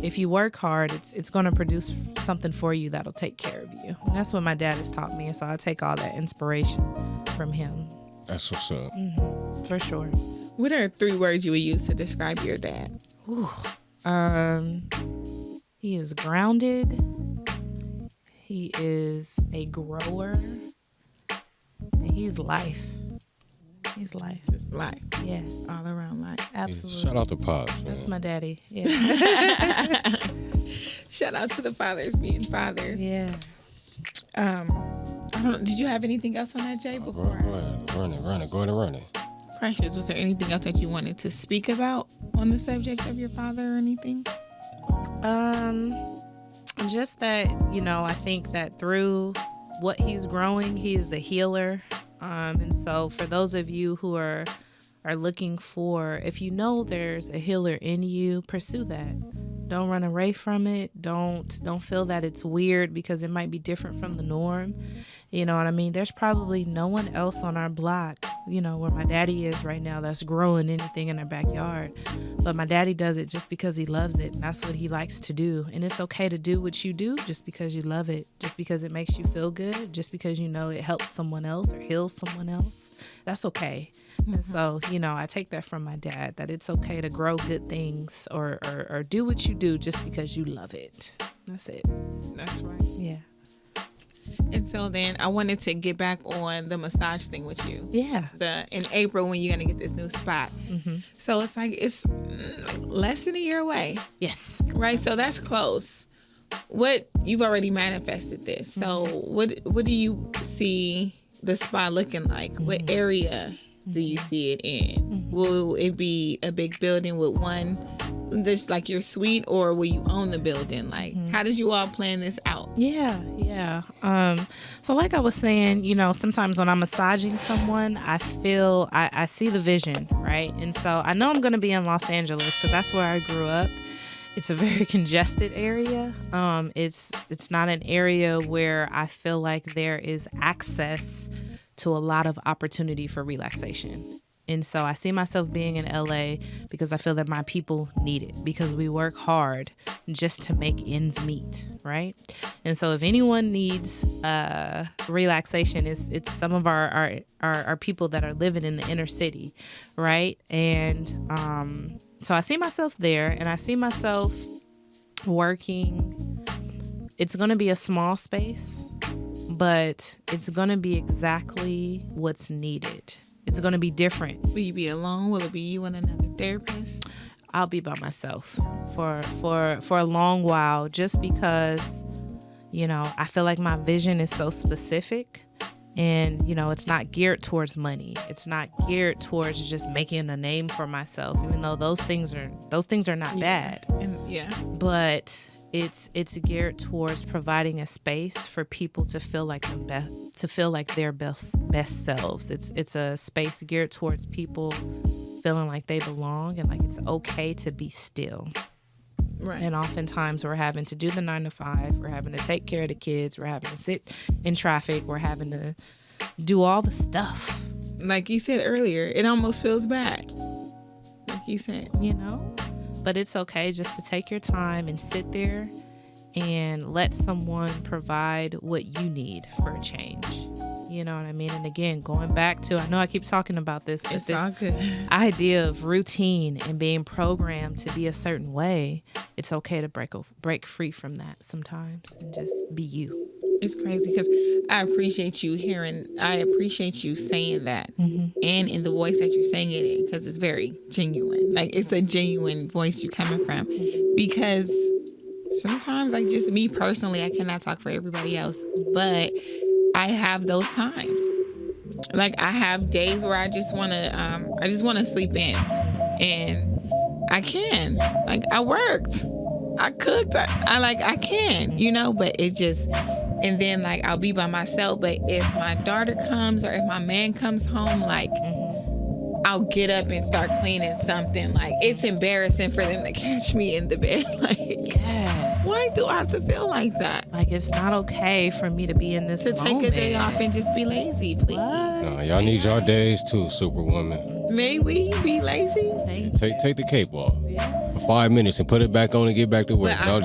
if you work hard, it's going to produce something for you that'll take care of you. And that's what my dad has taught me, and so I take all that inspiration from him. That's what's up. For sure. What are 3 words you would use to describe your dad? He is grounded. He is a grower. And he's life. He's life. It's life. Yeah. All around life. Absolutely. Shout out to Pops, man. That's my daddy. Yeah. Shout out to the fathers being fathers. Yeah. I don't know, did you have anything else on that, Jay? Go ahead, run it. Precious, was there anything else that you wanted to speak about on the subject of your father or anything? Just that, I think that through what he's growing, he is a healer. And so for those of you who are looking for, if you know there's a healer in you, pursue that. Don't run away from it. Don't feel that it's weird because it might be different from the norm. You know what I mean? There's probably no one else on our block, where my daddy is right now, that's growing anything in their backyard. But my daddy does it just because he loves it. And that's what he likes to do. And it's okay to do what you do just because you love it, just because it makes you feel good, just because it helps someone else or heals someone else. That's okay. And so, I take that from my dad, that it's okay to grow good things or do what you do just because you love it. That's it. That's right. Yeah. And so then I wanted to get back on the massage thing with you. Yeah. In April when you're going to get this new spot. Mm-hmm. So it's less than a year away. Yes. Right. So that's close. What you've already manifested this. So what do you see the spot looking like? What area do you see it in? Will it be a big building with one, just like your suite, or will you own the building? Like, how did you all plan this out? Yeah. So like I was saying, sometimes when I'm massaging someone, I feel, I see the vision, right? And so I know I'm going to be in Los Angeles because that's where I grew up. It's a very congested area. It's not an area where I feel like there is access to a lot of opportunity for relaxation. And so I see myself being in LA because I feel that my people need it, because we work hard just to make ends meet, right? And so if anyone needs relaxation, it's some of our people that are living in the inner city, right? And so I see myself there, and I see myself working. It's going to be a small space, but it's going to be exactly what's needed. It's going to be different. Will you be alone? Will it be you and another therapist? I'll be by myself for a long while, just because, I feel like my vision is so specific, and, it's not geared towards money. It's not geared towards just making a name for myself, even though those things are not bad. But it's geared towards providing a space for people to feel like their best selves. It's a space geared towards people feeling like they belong and like it's okay to be still. Right. And oftentimes we're having to do the 9 to 5. We're having to take care of the kids. We're having to sit in traffic. We're having to do all the stuff. Like you said earlier, it almost feels bad. Like you said, But it's okay just to take your time and sit there and let someone provide what you need for a change. You know what I mean? And again, going back to, I know I keep talking about this, but this idea of routine and being programmed to be a certain way, it's okay to break free from that sometimes and just be you. It's crazy because I appreciate you saying that, and in the voice that you're saying it in, because it's very genuine. Like, it's a genuine voice you're coming from, because sometimes, like, just me personally, I cannot talk for everybody else, but I have those times. Like, I have days where I just want to sleep in, and I can. Like, I worked, I cooked, I can, but it just. And then, like, I'll be by myself. But if my daughter comes or if my man comes home, like, I'll get up and start cleaning something. Like, it's embarrassing for them to catch me in the bed. Like, why do I have to feel like that? Like, it's not okay for me to be in this moment. Take a day off and just be lazy, please. No, y'all need your days too, Superwoman. May we be lazy? Take the cape off for 5 minutes and put it back on and get back to work. But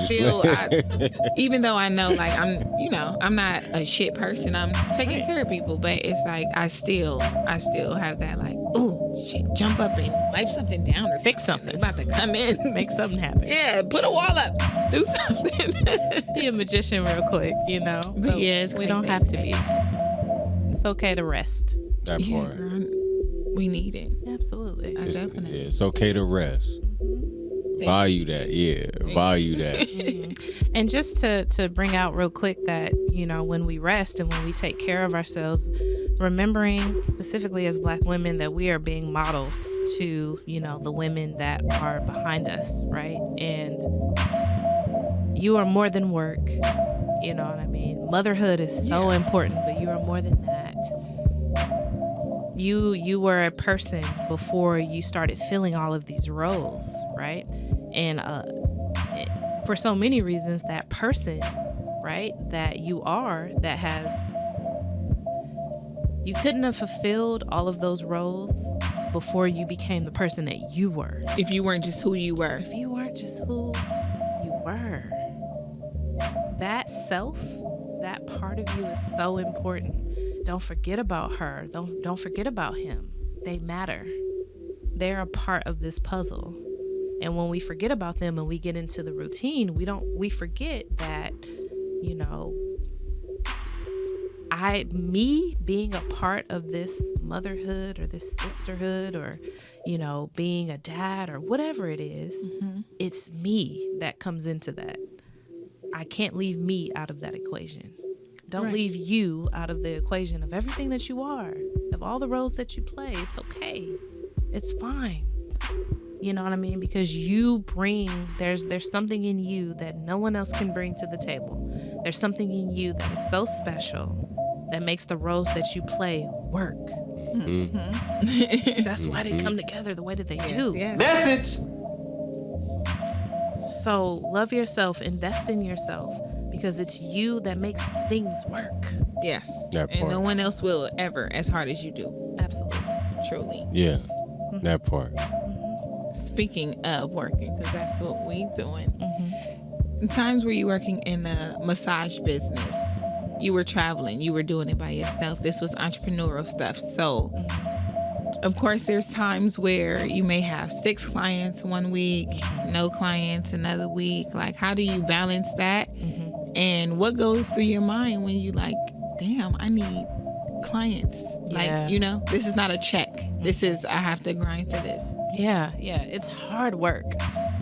even though I know, like, I'm not a shit person. I'm taking care of people, but it's like I still have that, like, oh shit, jump up and wipe something down or fix something. They're about to come in, make something happen. Yeah, put a wall up, do something. Be a magician real quick, But yeah, we don't have to be. It's okay to rest. That part. Girl, we need it. Absolutely. Definitely. It's okay to rest. Value that. Yeah, value that. And just to bring out real quick that, when we rest and when we take care of ourselves, remembering specifically as Black women that we are being models to, you know, the women that are behind us, right? And you are more than work. You know what I mean? Motherhood is so important, but you are more than that. You were a person before you started filling all of these roles, right? And for so many reasons, that person, right, that you are, that has, you couldn't have fulfilled all of those roles before you became the person that you were. If you weren't just who you were. If you weren't just who you were. That self, that part of you is so important. Don't forget about her. Don't forget about him. They matter. They're a part of this puzzle. And when we forget about them and we get into the routine, we forget that, you know, me being a part of this motherhood or this sisterhood or, you know, being a dad or whatever it is, it's me that comes into that. I can't leave me out of that equation. Don't leave you out of the equation of everything that you are, of all the roles that you play. It's okay. It's fine. You know what I mean? Because you bring, there's something in you that no one else can bring to the table. There's something in you that is so special that makes the roles that you play work. That's why they come together the way that they do. Yes. Message! So love yourself, invest in yourself, because it's you that makes things work. Yes. That And part. no one else will ever as hard as you do. Absolutely. Truly. Yeah, that part. Speaking of working, because that's what we doing. In times where you working in the massage business, you were traveling, you were doing it by yourself. This was entrepreneurial stuff. So, of course, there's times where you may have 6 clients one week, no clients another week. Like, how do you balance that? And what goes through your mind when you like, damn, I need clients? Like, you know, this is not a check. This is, I have to grind for this. Yeah, it's hard work.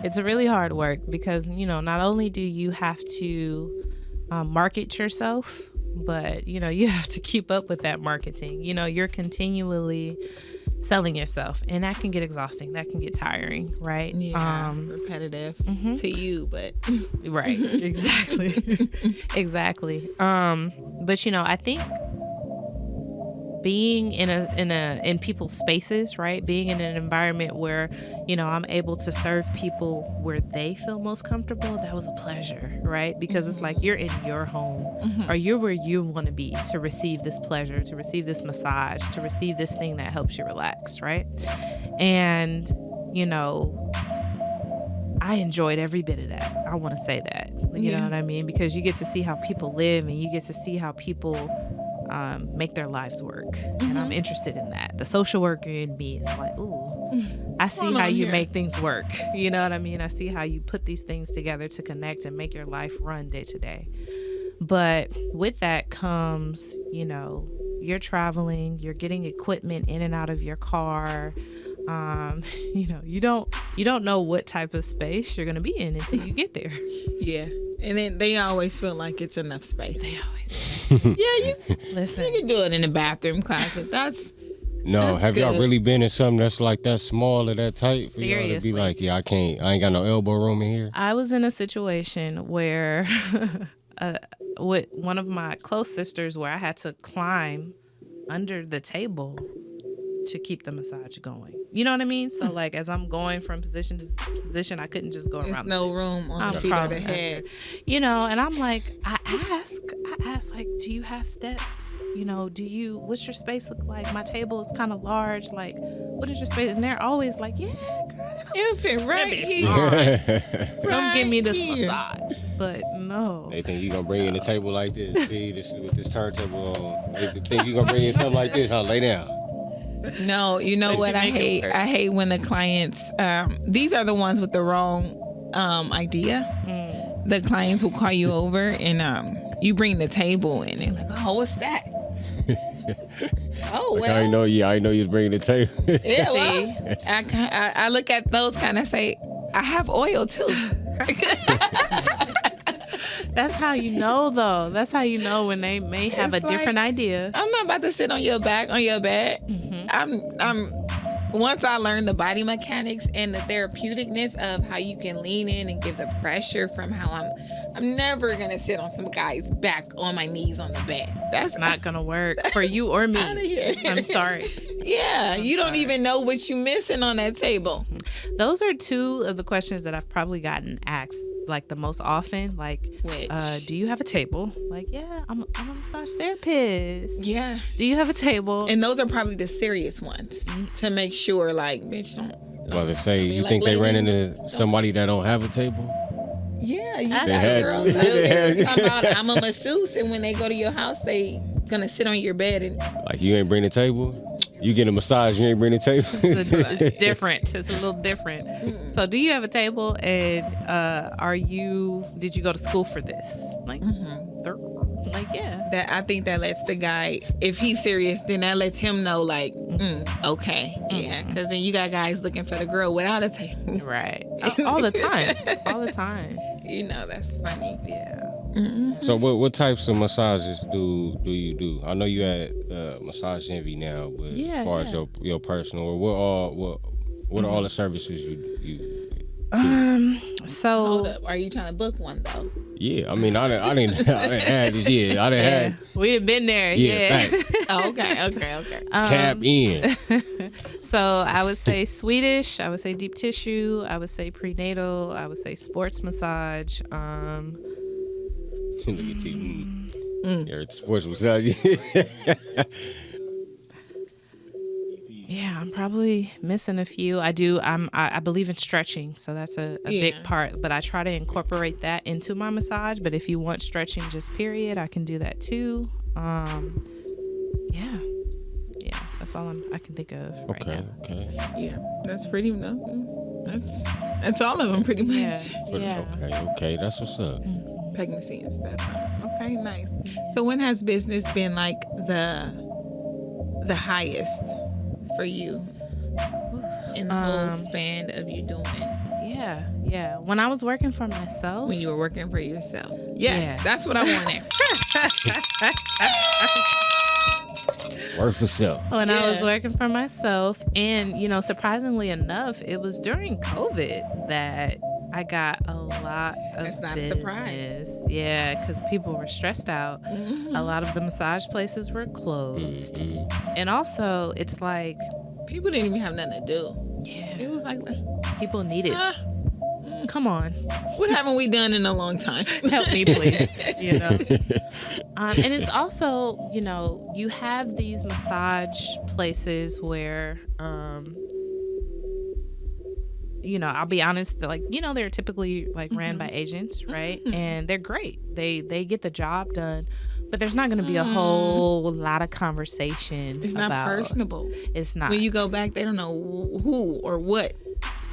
It's really hard work because, you know, not only do you have to market yourself, but, you know, you have to keep up with that marketing. You know, you're continually selling yourself, and that can get exhausting. That can get tiring, right? Yeah, repetitive to you, but right, exactly, exactly. But you know, I think being in people's spaces, right? Being in an environment where, you know, I'm able to serve people where they feel most comfortable, that was a pleasure, right? Because it's like you're in your home or you're where you want to be to receive this pleasure, to receive this massage, to receive this thing that helps you relax, right? And, you know, I enjoyed every bit of that. I want to say that, you know what I mean? Because you get to see how people live and you get to see how people make their lives work. And I'm interested in that. The social worker in me is like, ooh, I see how you make things work. You know what I mean? I see how you put these things together to connect and make your life run day to day. But with that comes, you know, you're traveling, you're getting equipment in and out of your car. You know, you don't know what type of space you're going to be in until you get there. Yeah. And then they always feel like it's enough space. They always you listen. You can do it in the bathroom closet. That's have y'all good. really been in something that's like that small or that tight for y'all to be Seriously. like, yeah, I ain't got no elbow room in here? I was in a situation where with one of my close sisters where I had to climb under the table to keep the massage going. You know what I mean? So like as I'm going from position to position, I couldn't just go There's around. no room on the feet or the head. You know, and I'm like, I ask like, do you have steps? You know, what's your space look like? My table is kind of large. Like, what is your space? And they're always like, yeah, girl, It'll fit right here. don't give me this here. massage. But no. They think you gonna bring in a table like this, with this turntable on. They think you gonna bring in something like this, huh? Lay down. No, you know what I hate? I hate when the clients, these are the ones with the wrong idea. The clients will call you over and you bring the table and they're like, oh, what's that? Oh, Like, well. I know you was bringing the table. Yeah, well, I look at those kind of say, I have oil too. That's how you know, though. That's how you know when they may have It's a different like, idea. I'm not about to sit on your back on your bed. I'm once I learned the body mechanics and the therapeuticness of how you can lean in and give the pressure from how I'm never gonna sit on some guy's back on my knees on the bed. That's Not gonna work for you or me. Outta here. I'm sorry. Yeah, you don't even know what you missing on that table. Those are two of the questions that I've probably gotten asked like the most often. Like, Which? do you have a table? Like, yeah, I'm a massage therapist. Yeah. Do you have a table? And those are probably the serious ones to make sure, like, bitch, don't. Well, to say, you like, think they ran lady, into somebody that don't have a table? Yeah, you They got had girls to. out there talking about I'm a masseuse, and when they go to your house, they gonna sit on your bed and Like, you ain't bring the table? You get a massage, you ain't bring the table? It's different. It's a little different. So, do you have a table? And did you go to school for this? Like, like, yeah. that I think that lets the guy, if he's serious, then that lets him know, like, okay, yeah, because then you got guys looking for the girl without a table. Right. All the time. All the time. You know, that's funny. Yeah. So what types of massages do you do? I know you at Massage Envy now, but as far as your personal, or what are all the services you So Hold up, are you trying to book one though? Yeah, I mean, I didn't have this. Yeah, I didn't have. we had been there. Yeah, Yeah. facts. Oh, okay. Tap in. So I would say Swedish. I would say deep tissue. I would say prenatal. I would say sports massage. Look at you. You're at sports massage. Yeah, I'm probably missing a few. I believe in stretching, so that's a big part. But I try to incorporate that into my massage. But if you want stretching, just period, I can do that too. Yeah, that's all I can think of right now. Okay. Yeah, that's pretty. That's all of them pretty much. Yeah. Okay. That's what's up. Pregnancy and stuff. Okay, nice. So when has business been like the highest for you in the whole span of you doing it? Yeah. When I was working for myself. When you were working for yourself. Yes. That's what I wanted. Work for self. When I was working for myself, and surprisingly enough, it was during COVID that I got a lot of That's not business. a surprise. Yeah, because people were stressed out. A lot of the massage places were closed. And also, it's like People didn't even have nothing to do. Yeah. It was like, people need it. Come on. what haven't we done in a long time? Help me, please. And it's also, you have these massage places where, I'll be honest, they're typically ran by agents, right? And they're great. They get the job done, but there's not going to be a whole lot of conversation. It's not personable. It's not. When you go back, they don't know who or what.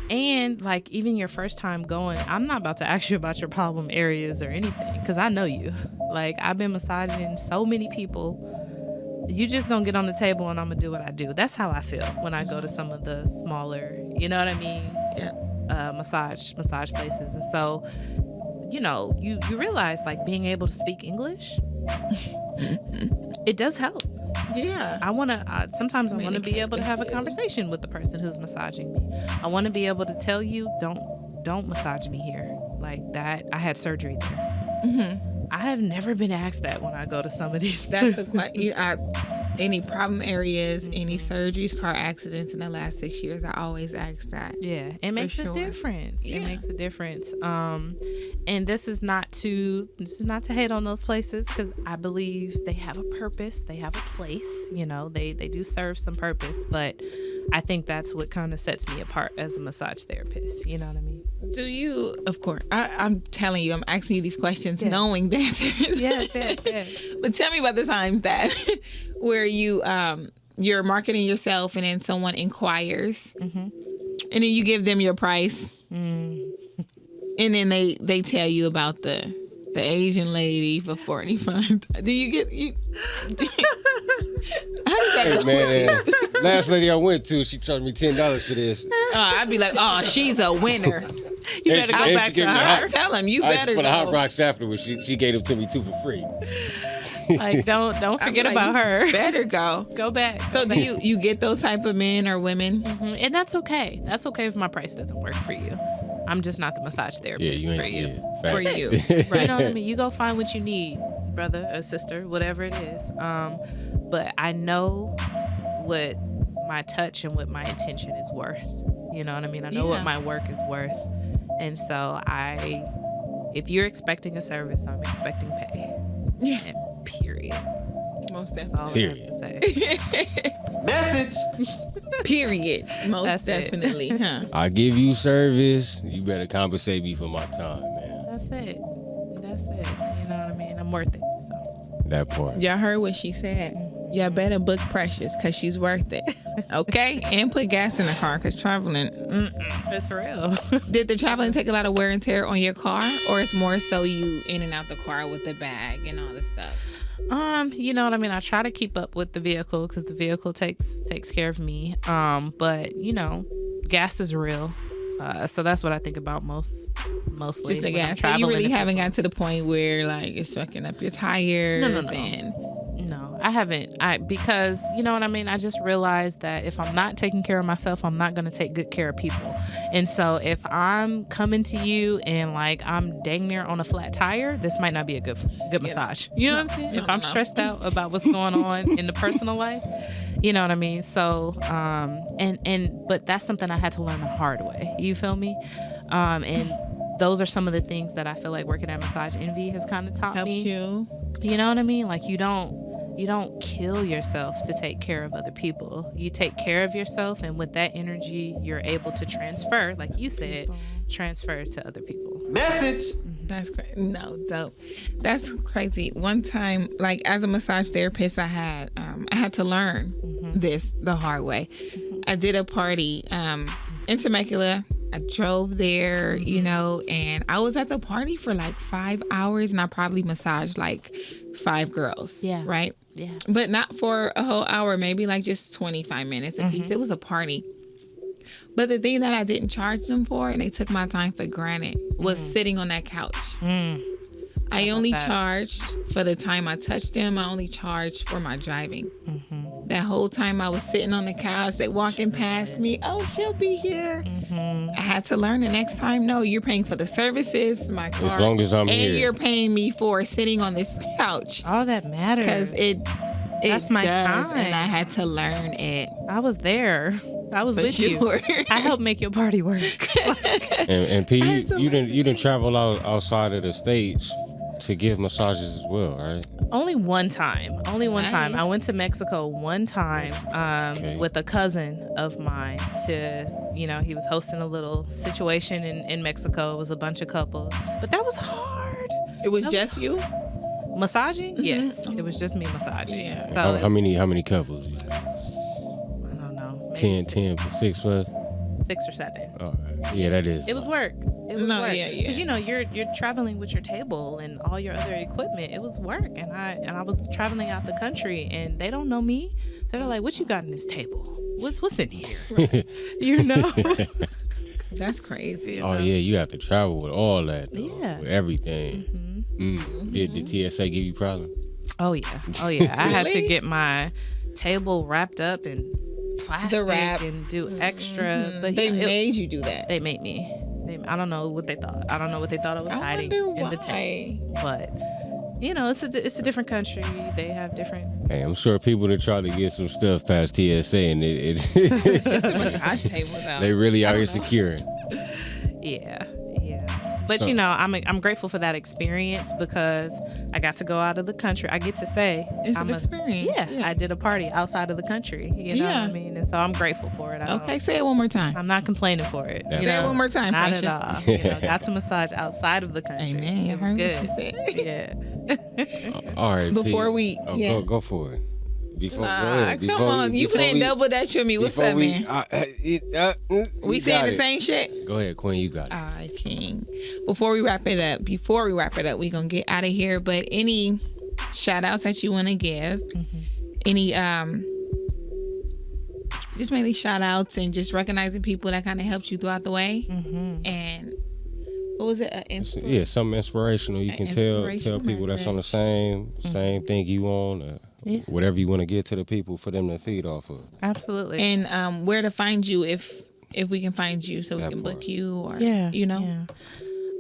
And even your first time going, I'm not about to ask you about your problem areas or anything, because I know you. I've been massaging so many people. You just gonna get on the table and I'm gonna do what I do. That's how I feel when I go to some of the smaller, you know what I mean? Yeah. Massage places. And so, you realize being able to speak English, it does help. Yeah. Sometimes I want to be able to have a conversation with the person who's massaging me. I want to be able to tell you, don't massage me here. Like that, I had surgery there. I have never been asked that when I go to some of these. That's any problem areas, any surgeries, car accidents in the last 6 years. I always ask that. Yeah, it makes a difference. Yeah. It makes a difference. And this is not to hate on those places, because I believe they have a purpose. They have a place. They do serve some purpose. But I think that's what kind of sets me apart as a massage therapist. You know what I mean? Do you? Of course. I'm telling you. I'm asking you these questions, knowing the answers. Yes. But tell me about the times that where you're marketing yourself and then someone inquires, and then you give them your price, and then they tell you about the Asian lady for 45. Do you get you? How does that go? Man, last lady I went to, she charged me $10 for this. I'd be like, oh, she's a winner. You better go back to her. Tell him you I better for the hot go. rocks afterwards. She gave them to me too for free. Like, don't forget I'm like, about her. You better go. Go back. So do you get those type of men or women? And that's okay. That's okay if my price doesn't work for you. I'm just not the massage therapist Yeah, you ain't for you. yeah, For you. Right. You know what I mean? You go find what you need, brother or sister, whatever it is. But I know what my touch and what my intention is worth. You know what I mean? I know what my work is worth. And so if you're expecting a service, I'm expecting pay. Yeah. And period. Most That's all Period. I have to say. Message. Period. Most That's it. definitely. Huh? I give you service. You better compensate me for my time, man. That's it. That's it. You know what I mean? I'm worth it. So. That part. Y'all heard what she said. Y'all better book Precious because she's worth it. Okay? And put gas in the car because traveling. It's real. Did the traveling take a lot of wear and tear on your car? Or it's more so you in and out the car with the bag and all this stuff? You know what I mean? I try to keep up with the vehicle because the vehicle takes care of me. But you know, gas is real. So that's what I think about mostly. Just the when I'm gas. So you really traveling. haven't gotten to the point where like it's sucking up your tires. No, I haven't. Because you know what I mean? I just realized that if I'm not taking care of myself, I'm not going to take good care of people. And so if I'm coming to you and like I'm dang near on a flat tire, this might not be a good massage. You know what I'm saying? If I'm stressed out about what's going on in the personal life, you know what I mean? So, but that's something I had to learn the hard way. You feel me? And those are some of the things that I feel like working at Massage Envy has kind of taught me. You. You know what I mean? Like you don't kill yourself to take care of other people. You take care of yourself, and with that energy, you're able to transfer, like you said, transfer to other people. Message. That's crazy. No, dope. That's crazy. One time, like as a massage therapist, I had to learn this the hard way. I did a party in Temecula. I drove there, you know, and I was at the party for like 5 hours, and I probably massaged like 5 girls. Yeah. Right? Yeah. But not for a whole hour, maybe like just 25 minutes a piece. It was a party. But the thing that I didn't charge them for, and they took my time for granted, was sitting on that couch. I only charged for the time I touched them. I only charged for my driving. That whole time I was sitting on the couch, they walking past me. Oh, she'll be here. I had to learn the next time. No, you're paying for the services, my car. As long as I'm here. And you're paying me for sitting on this couch. All that matters. Because that's my does, time. and I had to learn it. I was there. I was For with sure. you. I helped make your party work. And P, you didn't travel outside of the States to give massages as well, right? Only one time. Nice. I went to Mexico one time with a cousin of mine to, you know, he was hosting a little situation in Mexico. It was a bunch of couples. But that was hard. It was just you? Massaging? Yes. It was just me massaging. Yeah. So How many couples? I don't know. 10, 6 plus? 6 or 7. All right. Yeah, that is. It was work. It was No, work. yeah. Because you know you're traveling with your table and all your other equipment. It was work, and I was traveling out the country, and they don't know me. So they're like, "What you got in this table? What's in here?" You know. That's crazy. Oh yeah, you have to travel with all that. Though, Yeah. with everything. Did TSA give you problems? Oh yeah. I had to get my table wrapped up in plastic wrap. and do extra. But They yeah, made you do that. They made me. I don't know what they thought. I don't know what they thought I was hiding in the table. But you know, it's a different country. They have different. Hey, I'm sure people that try to get some stuff past TSA and It's just a massage table, though. they really are securing. Yeah. But you know, I'm grateful for that experience because I got to go out of the country. I get to say It's an experience. Yeah, I did a party outside of the country. You know what I mean? And so I'm grateful for it. Okay, say it one more time. I'm not complaining for it. Say it one more time, Not Precious. at all. You know, got to massage outside of the country. Amen. It I was heard good. what she said. Yeah. All right. Before P. we- Oh, yeah. go for it. Before, Come on, you playing double dutch with me. What's up, man? We saying the same shit? Go ahead, Queen. You got it. All right, King. Before we wrap it up, we gonna get out of here. But any shout outs that you want to give? Any just mainly shout outs and just recognizing people that kind of helped you throughout the way, and What was it? Yeah, something inspirational. You can tell people that's on the same thing you on, whatever you want to get to the people for them to feed off of. Absolutely. And where to find you if we can find you, so we can book you, or you know.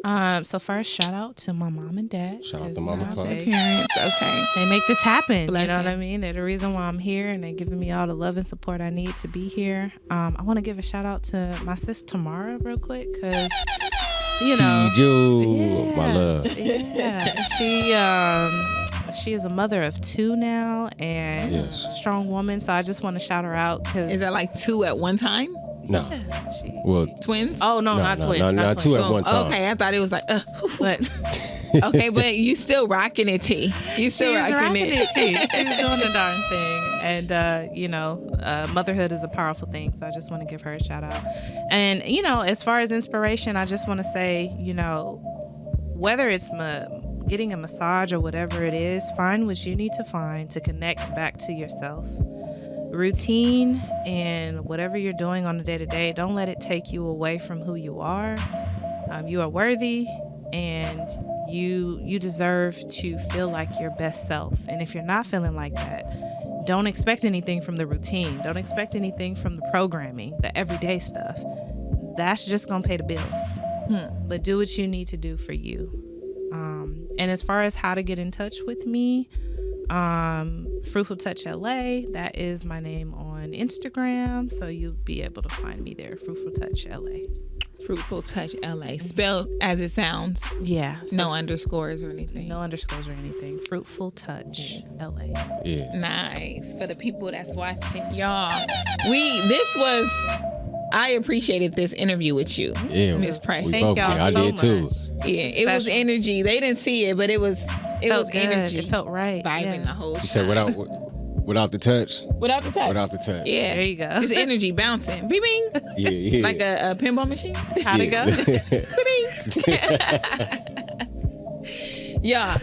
Yeah. So first, shout out to my mom and dad. Shout out to Mama and Papa. Parents, okay. They make this happen. Bless you know what them. I mean? They're the reason why I'm here, and they're giving me all the love and support I need to be here. I want to give a shout out to my sis Tamara real quick, because you know, T-Ju, my love. Yeah, she is a mother of 2 now, and a strong woman. So I just want to shout her out. Cause Is that like 2 at one time? No. Well, twins? Oh no, not twins. Not 2 at one time. Okay, I thought it was like. But okay, but you still rocking it, T. You still rocking it. She's doing the darn thing. And, you know, motherhood is a powerful thing. So I just want to give her a shout out. And, you know, as far as inspiration, I just want to say, you know, whether it's getting a massage or whatever it is, find what you need to find to connect back to yourself. Routine and whatever you're doing on a day-to-day, don't let it take you away from who you are. You are worthy, and you deserve to feel like your best self. And if you're not feeling like that, don't expect anything from the routine. Don't expect anything from the programming, the everyday stuff. That's just gonna pay the bills. But do what you need to do for you. And as far as how to get in touch with me, Fruitful Touch LA, that is my name on Instagram, so you'll be able to find me there. Fruitful Touch LA. Fruitful Touch LA, spelled as it sounds. Yeah. So no underscores or anything. No underscores or anything. Fruitful Touch LA. Yeah. Nice. For the people that's watching, y'all, I appreciated this interview with you, Miss Precious. Thank y'all I so did too. much. Yeah, it was energy. They didn't see it, but it was Felt good. energy. It felt right. Vibing the whole You said without the touch? Without the touch. Without the touch. Yeah. There you go. Just energy bouncing. Bing, bing. Yeah. Like a pinball machine. How'd it go? Bing. Yeah.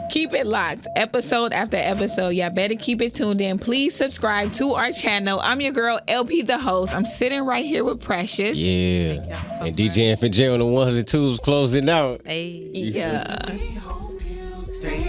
Keep it locked. Episode after episode. Y'all better keep it tuned in. Please subscribe to our channel. I'm your girl, LP the host. I'm sitting right here with Precious. Yeah. And DJ and J on the 1s and 2s closing out. Hey. Yeah. We hope you stay